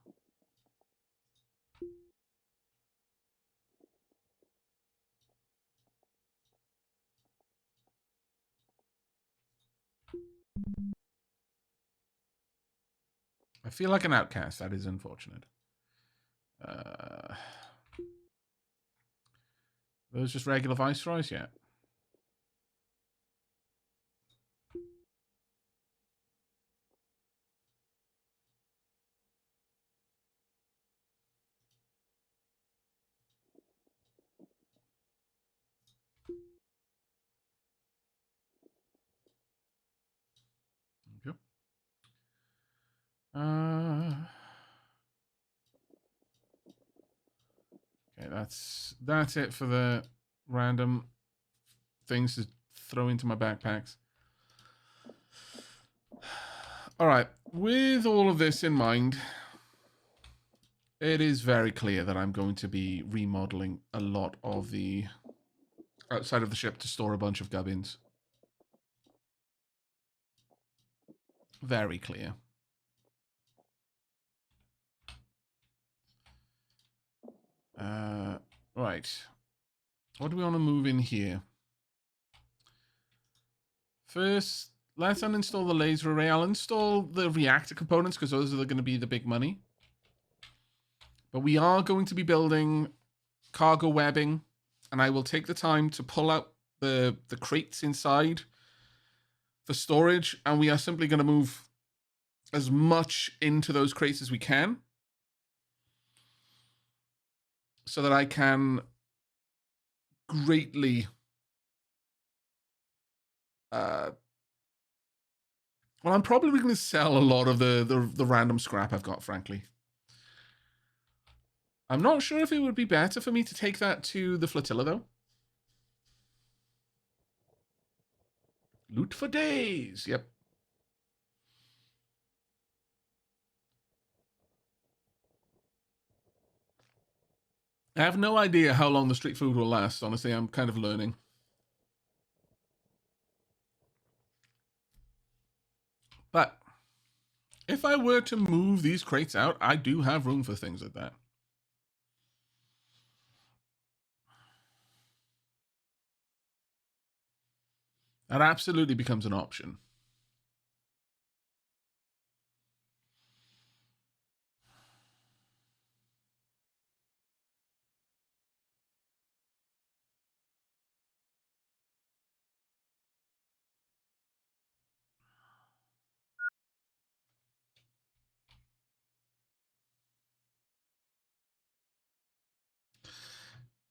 I feel like an outcast. That is unfortunate. Those just regular viceroys? Yeah. Okay. Okay, that's it for the random things to throw into my backpacks. All right, with all of this in mind, it is very clear that I'm going to be remodeling a lot of the outside of the ship to store a bunch of gubbins. Very clear. Right. What do we want to move in here? First, let's uninstall the laser array. I'll install the reactor components because those are going to be the big money. But we are going to be building cargo webbing, and I will take the time to pull out the crates inside for storage, and we are simply going to move as much into those crates as we can so that I can greatly well, I'm probably going to sell a lot of the random scrap I've got, frankly. I'm not sure if it would be better for me to take that to the flotilla, though. Loot for days. Yep. I have no idea how long the street food will last. Honestly, I'm kind of learning. But if I were to move these crates out, I do have room for things like that. That absolutely becomes an option.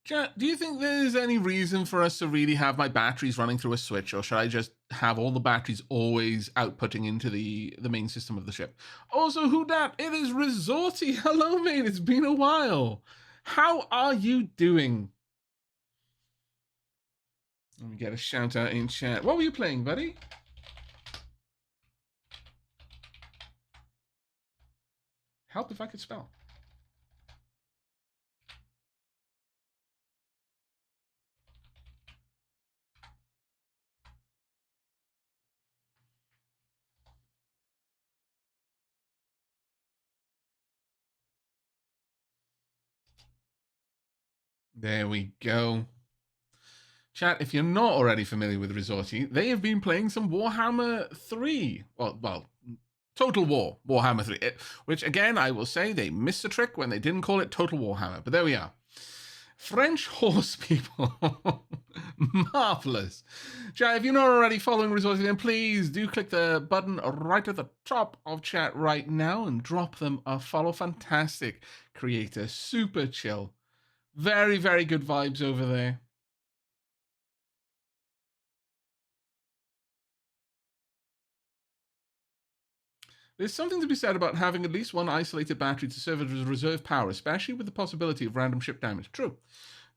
Chat, do you think there's any reason for us to really have my batteries running through a switch, or should I just have all the batteries always outputting into the main system of the ship? Also, who dat? It is Resorty. Hello, mate. It's been a while. How are you doing? Let me get a shout out in chat. What were you playing, buddy? Help if I could spell. There we go. Chat, if you're not already familiar with Resorty, they have been playing some Warhammer 3. Well, Total War, Warhammer 3. Which, again, I will say they missed a trick when they didn't call it Total Warhammer. But there we are. French horse people. Marvelous. Chat, if you're not already following Resorty, then please do click the button right at the top of chat right now and drop them a follow. Fantastic creator. Super chill. Very, very good vibes over there. There's something to be said about having at least one isolated battery to serve as reserve power, especially with the possibility of random ship damage. True.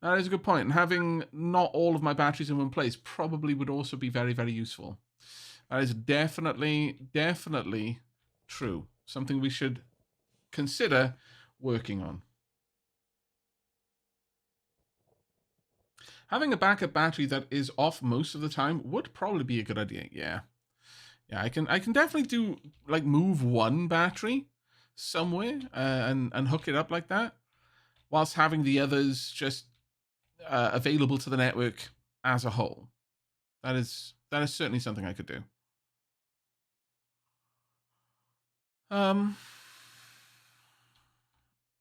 That is a good point. And having not all of my batteries in one place probably would also be very, very useful. That is definitely true. Something we should consider working on. Having a backup battery that is off most of the time would probably be a good idea. Yeah. Yeah, I can definitely do, like, move one battery somewhere and hook it up like that, whilst having the others just available to the network as a whole. That is certainly something I could do.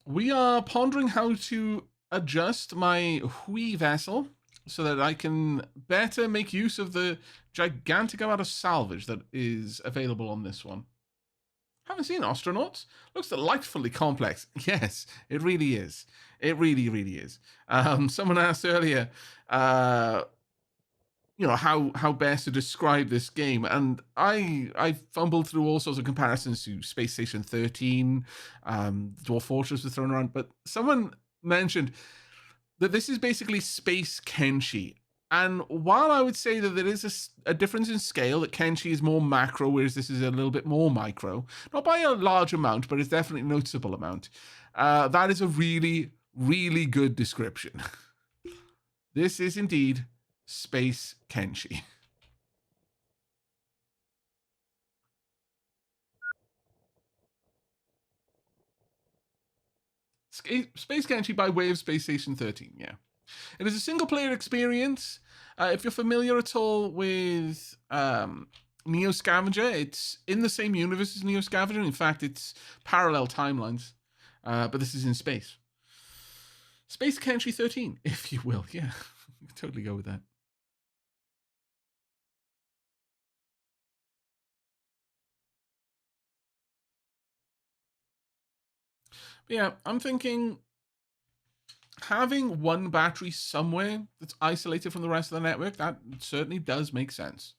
We are pondering how to adjust my Hui vessel so that I can better make use of the gigantic amount of salvage that is available on this one. Haven't seen Ostranauts. Looks delightfully complex. Yes, it really is. It really is. Someone asked earlier, how best to describe this game, and I fumbled through all sorts of comparisons to Space Station 13. Dwarf Fortress was thrown around, but someone mentioned that this is basically Space Kenshi. And while I would say that there is a difference in scale, that Kenshi is more macro, whereas this is a little bit more micro, not by a large amount, but it's definitely a noticeable amount. That is a really, really good description. This is indeed Space Kenshi. Space Kenshi by way of Space Station 13, yeah. It is a single-player experience. If you're familiar at all with Neo Scavenger, it's in the same universe as Neo Scavenger. In fact, it's parallel timelines, but this is in space. Space Kenshi 13, if you will. Yeah, you can totally go with that. But yeah, I'm thinking having one battery somewhere that's isolated from the rest of the network, that certainly does make sense.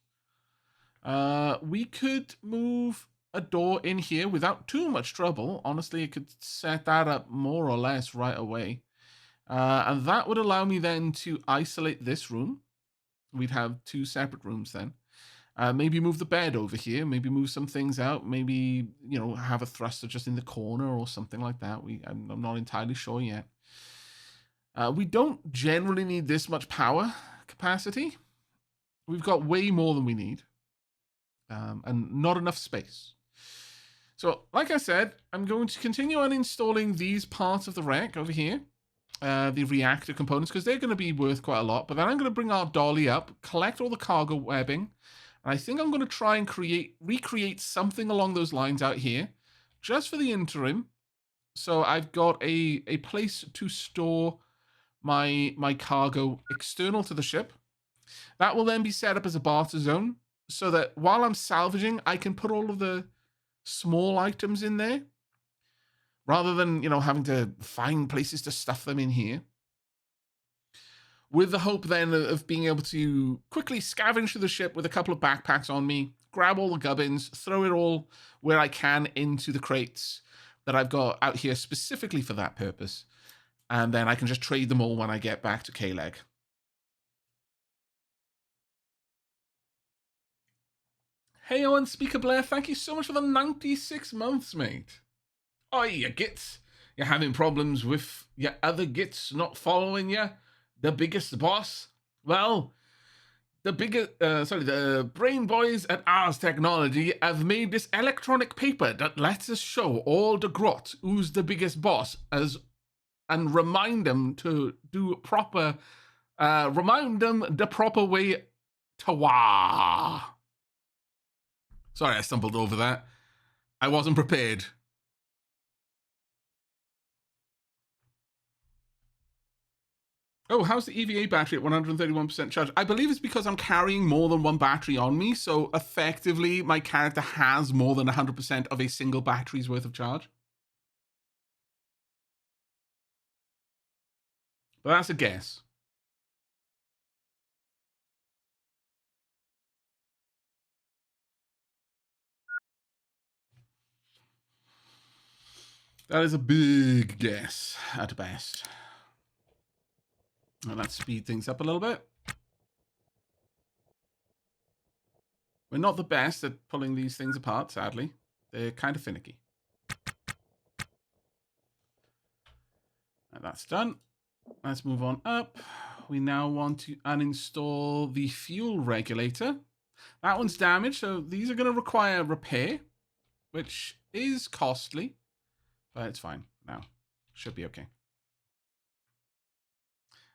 We could move a door in here without too much trouble. Honestly, I could set that up more or less right away. And that would allow me then to isolate this room. We'd have two separate rooms then. Maybe move the bed over here. Maybe move some things out. Maybe, have a thruster just in the corner or something like that. I'm not entirely sure yet. We don't generally need this much power capacity. We've got way more than we need. And not enough space. So, like I said, I'm going to continue on installing these parts of the wreck over here. The reactor components, because they're going to be worth quite a lot. But then I'm going to bring our dolly up, collect all the cargo webbing. And I think I'm going to try and recreate something along those lines out here, just for the interim. So I've got a place to store my cargo external to the ship. That will then be set up as a barter zone, so that while I'm salvaging, I can put all of the small items in there, rather than, having to find places to stuff them in here. with the hope then of being able to quickly scavenge through the ship with a couple of backpacks on me, grab all the gubbins, throw it all where I can into the crates that I've got out here specifically for that purpose. And then I can just trade them all when I get back to K-Leg. Hey, Owen Speaker Blair, thank you so much for the 96 months, mate. Oh, you gits. You're having problems with your other gits not following you? The biggest boss? Well, the brain boys at Ars Technology have made this electronic paper that lets us show all the grot who's the biggest boss and remind them to do proper, remind them the proper way to wah. Sorry, I stumbled over that. I wasn't prepared. Oh, how's the EVA battery at 131% charge? I believe it's because I'm carrying more than one battery on me, so effectively my character has more than 100% of a single battery's worth of charge. But that's a guess. That is a big guess, at best. And let's speed things up a little bit. We're not the best at pulling these things apart, sadly. They're kind of finicky. And that's done. Let's move on up. We now want to uninstall the fuel regulator. That one's damaged, so these are going to require repair, which is costly, but it's fine now. Should be okay.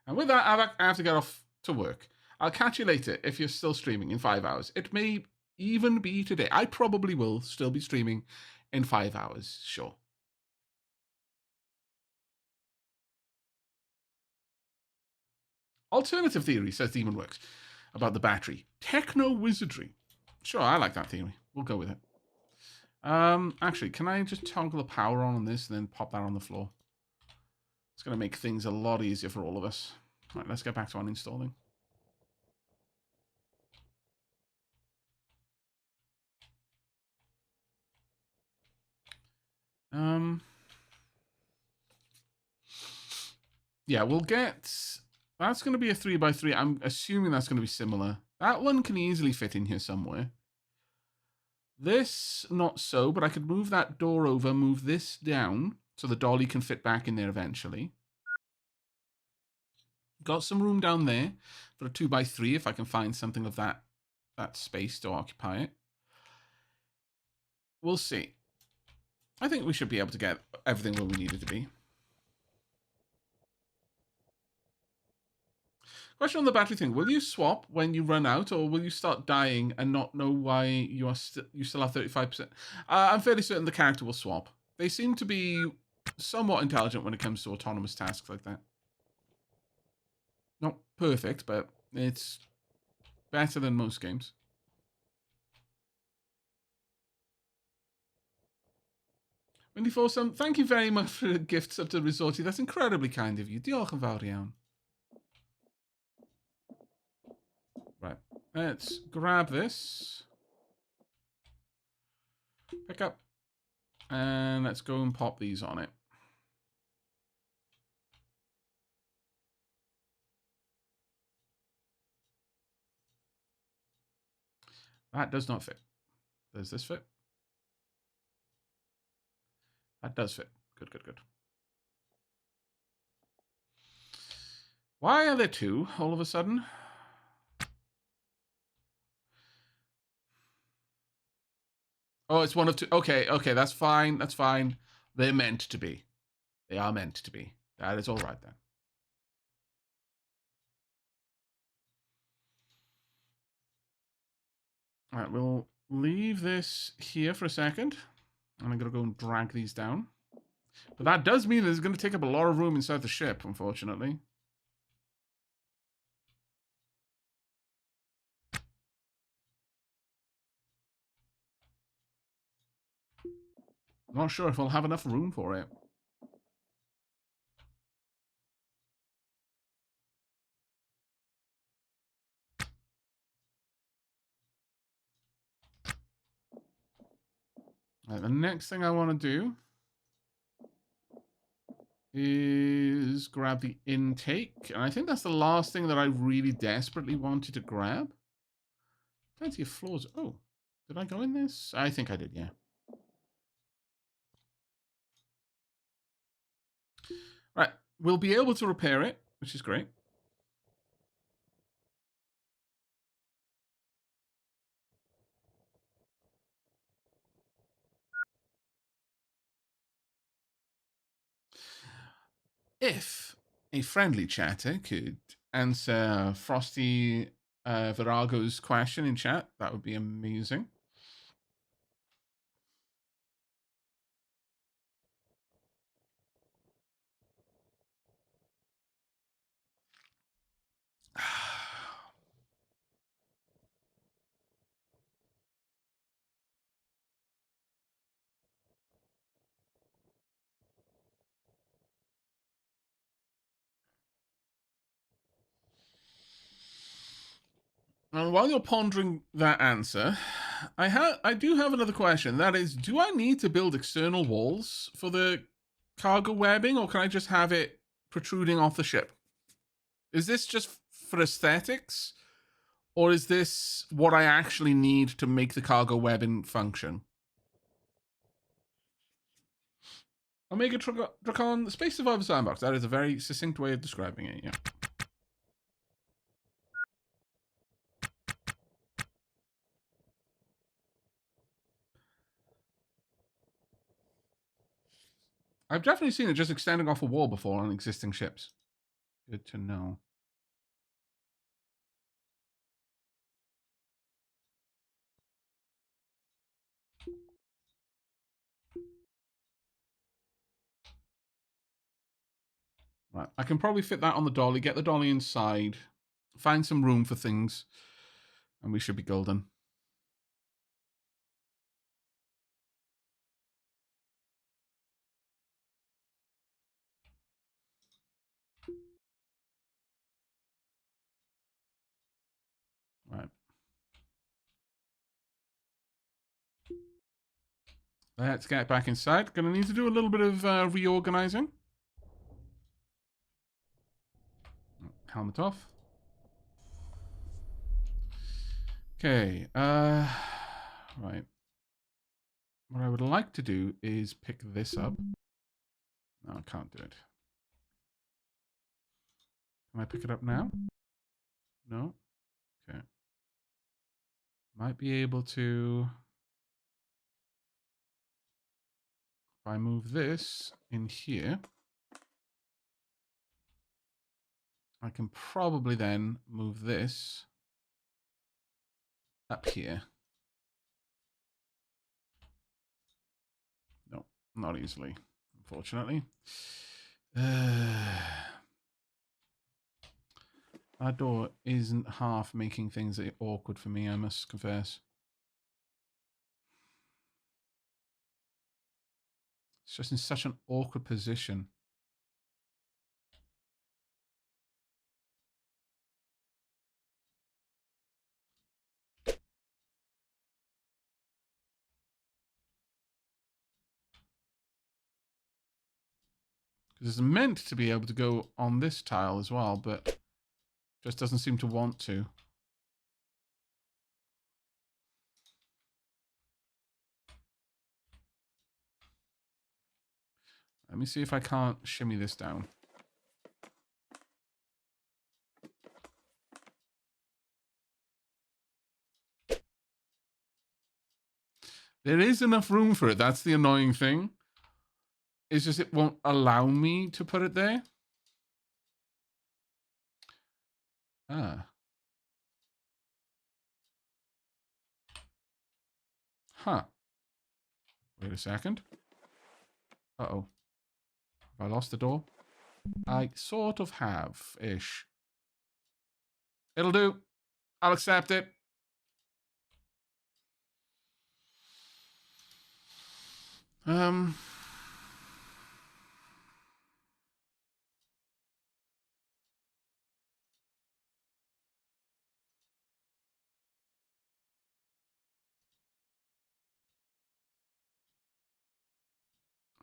And with that, Aavak, I have to get off to work. I'll catch you later if you're still streaming in 5 hours. It may even be today. I probably will still be streaming in 5 hours, sure. Alternative theory, says Demon Works, about the battery. Techno-wizardry. Sure, I like that theory. We'll go with it. Actually, can I just toggle the power on this and then pop that on the floor? It's going to make things a lot easier for all of us. All right, let's get back to uninstalling. Yeah, we'll get... That's going to be a 3x3. I'm assuming that's going to be similar. That one can easily fit in here somewhere. This, not so, but I could move that door over, move this down, so the dolly can fit back in there eventually. Got some room down there for a 2x3 if I can find something of that space to occupy it. We'll see. I think we should be able to get everything where we need it to be. Question on the battery thing. Will you swap when you run out, or will you start dying and not know why you still have 35%? I'm fairly certain the character will swap. They seem to be somewhat intelligent when it comes to autonomous tasks like that. Not perfect, but it's better than most games. Wendy Forsome, thank you very much for the gifts up to Resorty. That's incredibly kind of you. Diolch yn fawr iawn. Right, let's grab this. Pick up. And let's go and pop these on it. That does not fit. Does this fit? That does fit. Good, good, good. Why are there two all of a sudden? Oh, it's one of two. Okay, okay, that's fine. That's fine. They're meant to be. They are meant to be. That is all right then. All right, we'll leave this here for a second. And I'm going to go and drag these down. But that does mean it's going to take up a lot of room inside the ship, unfortunately. I'm not sure if I'll have enough room for it. Right, the next thing I want to do is grab the intake. And I think that's the last thing that I really desperately wanted to grab. Plenty of floors. Oh, did I go in this? I think I did, yeah. Right, we'll be able to repair it, which is great. If a friendly chatter could answer Frosty Virago's question in chat, that would be amazing. And while you're pondering that answer, I do have another question. That is, do I need to build external walls for the cargo webbing, or can I just have it protruding off the ship? Is this just for aesthetics, or is this what I actually need to make the cargo webbing function? Omega Dracon, the Space Survivor Sandbox. That is a very succinct way of describing it, yeah. I've definitely seen it just extending off a wall before on existing ships. Good to know. Right, I can probably fit that on the dolly, get the dolly inside, find some room for things, and we should be golden. Right. Let's get back inside. Gonna need to do a little bit of reorganizing. Helmet off. Okay. Right. What I would like to do is pick this up. No, I can't do it. Can I pick it up now? No? Okay. Might be able to... If I move this in here, I can probably then move this up here. No, not easily, unfortunately. That door isn't half making things awkward for me, I must confess. It's just in such an awkward position. Because it's meant to be able to go on this tile as well, but just doesn't seem to want to. Let me see if I can't shimmy this down. There is enough room for it. That's the annoying thing. It's just it won't allow me to put it there. Ah. Huh. Wait a second. Uh-oh. Have I lost the door? I sort of have-ish. It'll do. I'll accept it. Um...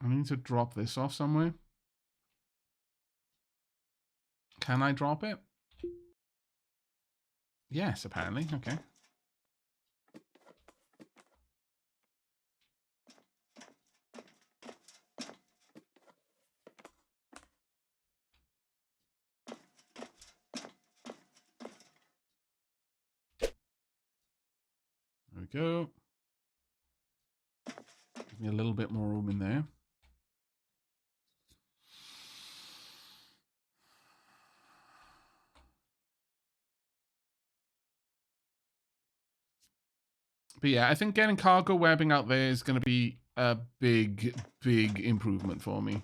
I need to drop this off somewhere. Can I drop it? Yes, apparently. Okay. There we go. Give me a little bit more room in there. But yeah, I think getting cargo webbing out there is going to be a big, big improvement for me.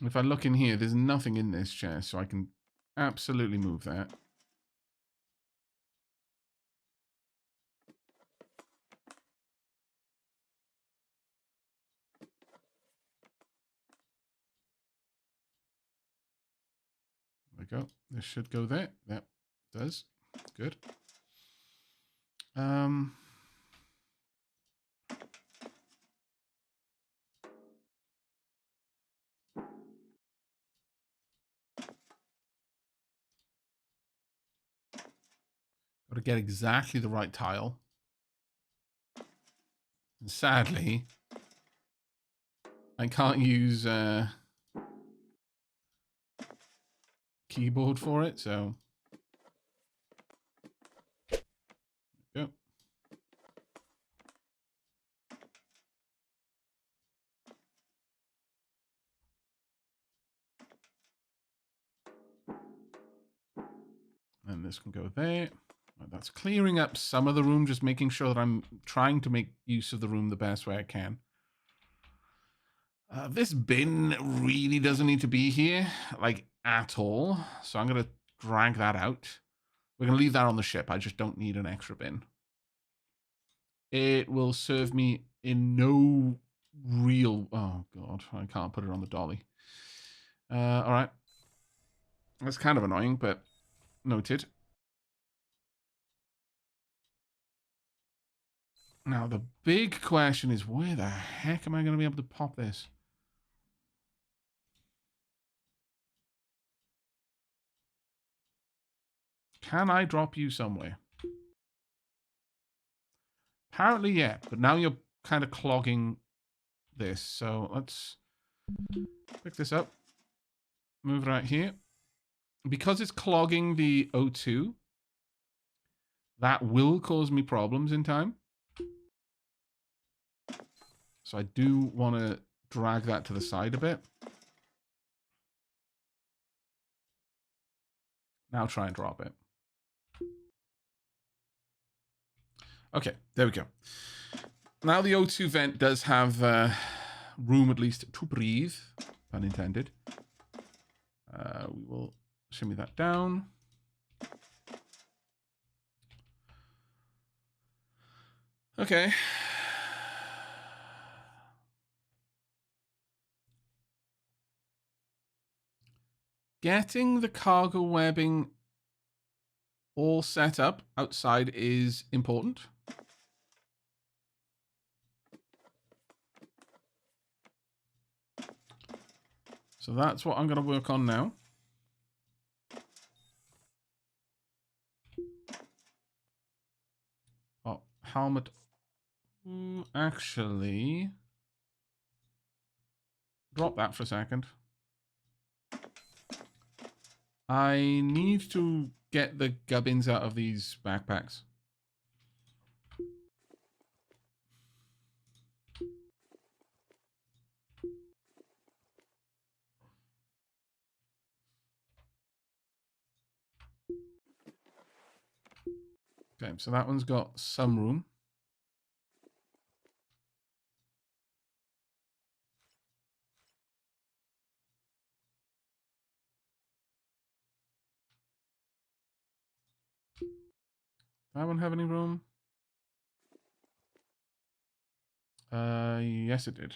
If I look in here, there's nothing in this chest, so I can absolutely move that. There we go. This should go there. That does. Good. Got to get exactly the right tile. And sadly, I can't use keyboard for it, so go. And this can go there. That's clearing up some of the room, just making sure that I'm trying to make use of the room the best way I can. This bin really doesn't need to be here, like, at all. So I'm going to drag that out. We're going to leave that on the ship. I just don't need an extra bin. It will serve me in no real... Oh, God. I can't put it on the dolly. All right. That's kind of annoying, but noted. Now, the big question is, where the heck am I going to be able to pop this? Can I drop you somewhere? Apparently, yeah. But now you're kind of clogging this. So let's pick this up. Move right here. Because it's clogging the O2, that will cause me problems in time. So I do want to drag that to the side a bit. Now try and drop it. Okay, there we go. Now the O2 vent does have room at least to breathe, pun intended. We will shimmy that down. Okay. Getting the cargo webbing all set up outside is important. So that's what I'm going to work on now. Oh, helmet. Actually, drop that for a second. I need to get the gubbins out of these backpacks. Okay, so that one's got some room. That one have any room? Yes, it did.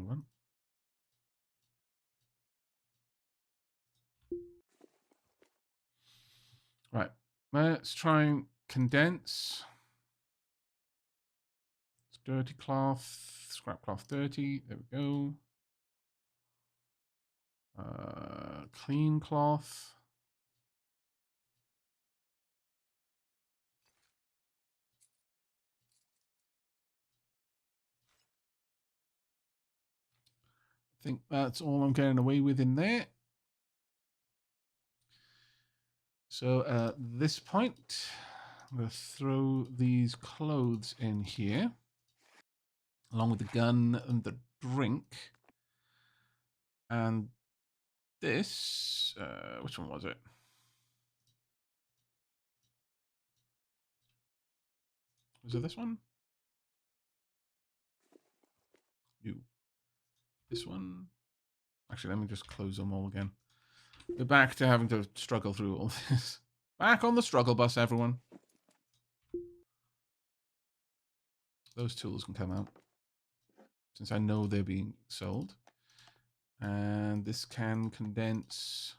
Wrong one. Right. Let's try and condense. Dirty cloth, scrap cloth 30. There we go. Clean cloth. I think that's all I'm getting away with in there. So at this point, I'm going to throw these clothes in here, along with the gun and the drink. And this, which one was it? Was it this one? No. This one? Actually, let me just close them all again. We're back to having to struggle through all this. Back on the struggle bus, everyone. Those tools can come out, since I know they're being sold. And this can condense.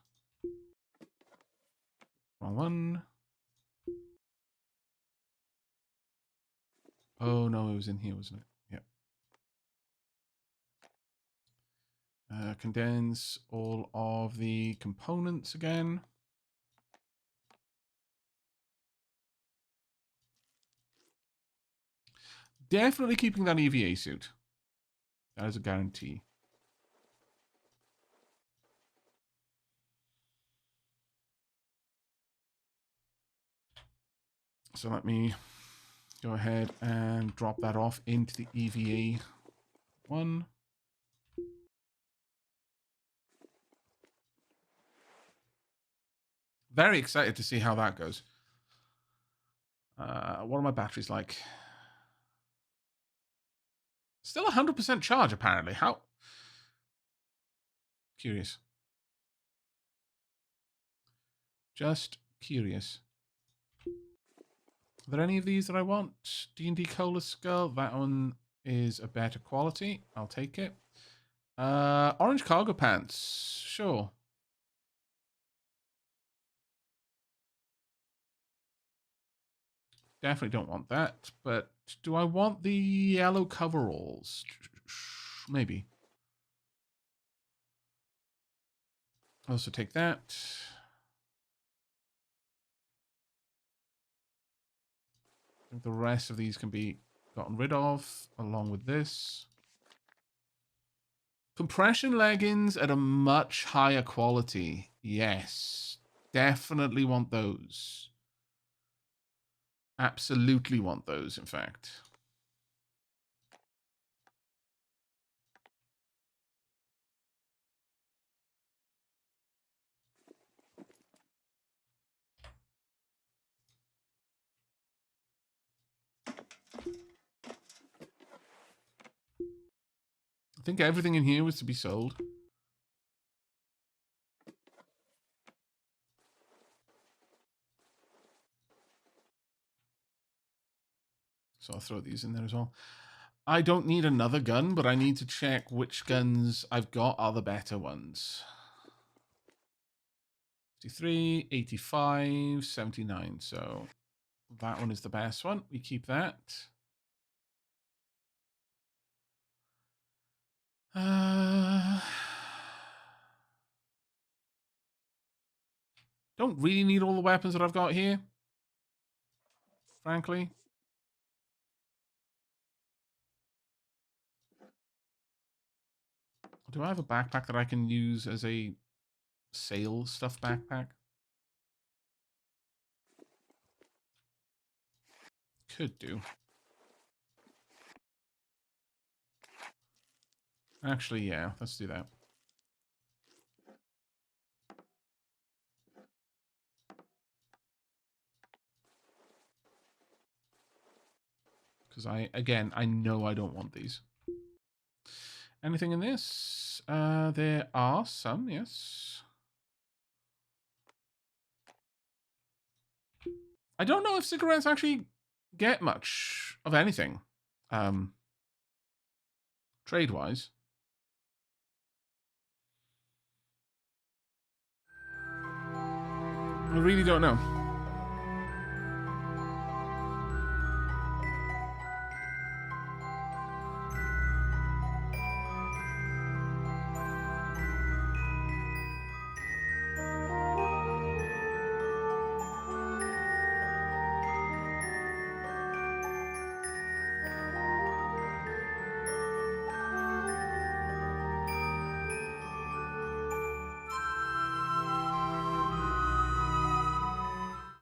Wrong one. Oh, no, it was in here, wasn't it? Yep. Condense all of the components again. Definitely keeping that EVA suit. That is a guarantee. So let me go ahead and drop that off into the EVA one. Very excited to see how that goes. What are my batteries like? Still 100% charge, apparently. How? Curious. Just curious. Are there any of these that I want? D&D Cola Skull. That one is a better quality. I'll take it. Orange cargo pants. Sure. Definitely don't want that. But do I want the yellow coveralls? Maybe. I'll also take that. I think the rest of these can be gotten rid of, along with this. Compression leggings at a much higher quality. Yes. Definitely want those. Absolutely want those, in fact. I think everything in here was to be sold. So I'll throw these in there as well. I don't need another gun, but I need to check which guns I've got are the better ones. 53, 85, 79. So that one is the best one. We keep that. Don't really need all the weapons that I've got here, frankly. Do I have a backpack that I can use as a sale stuff backpack? Could do. Actually, yeah, let's do that. Because I know I don't want these. Anything in this? There are some, yes. I don't know if cigarettes actually get much of anything, trade-wise. I really don't know.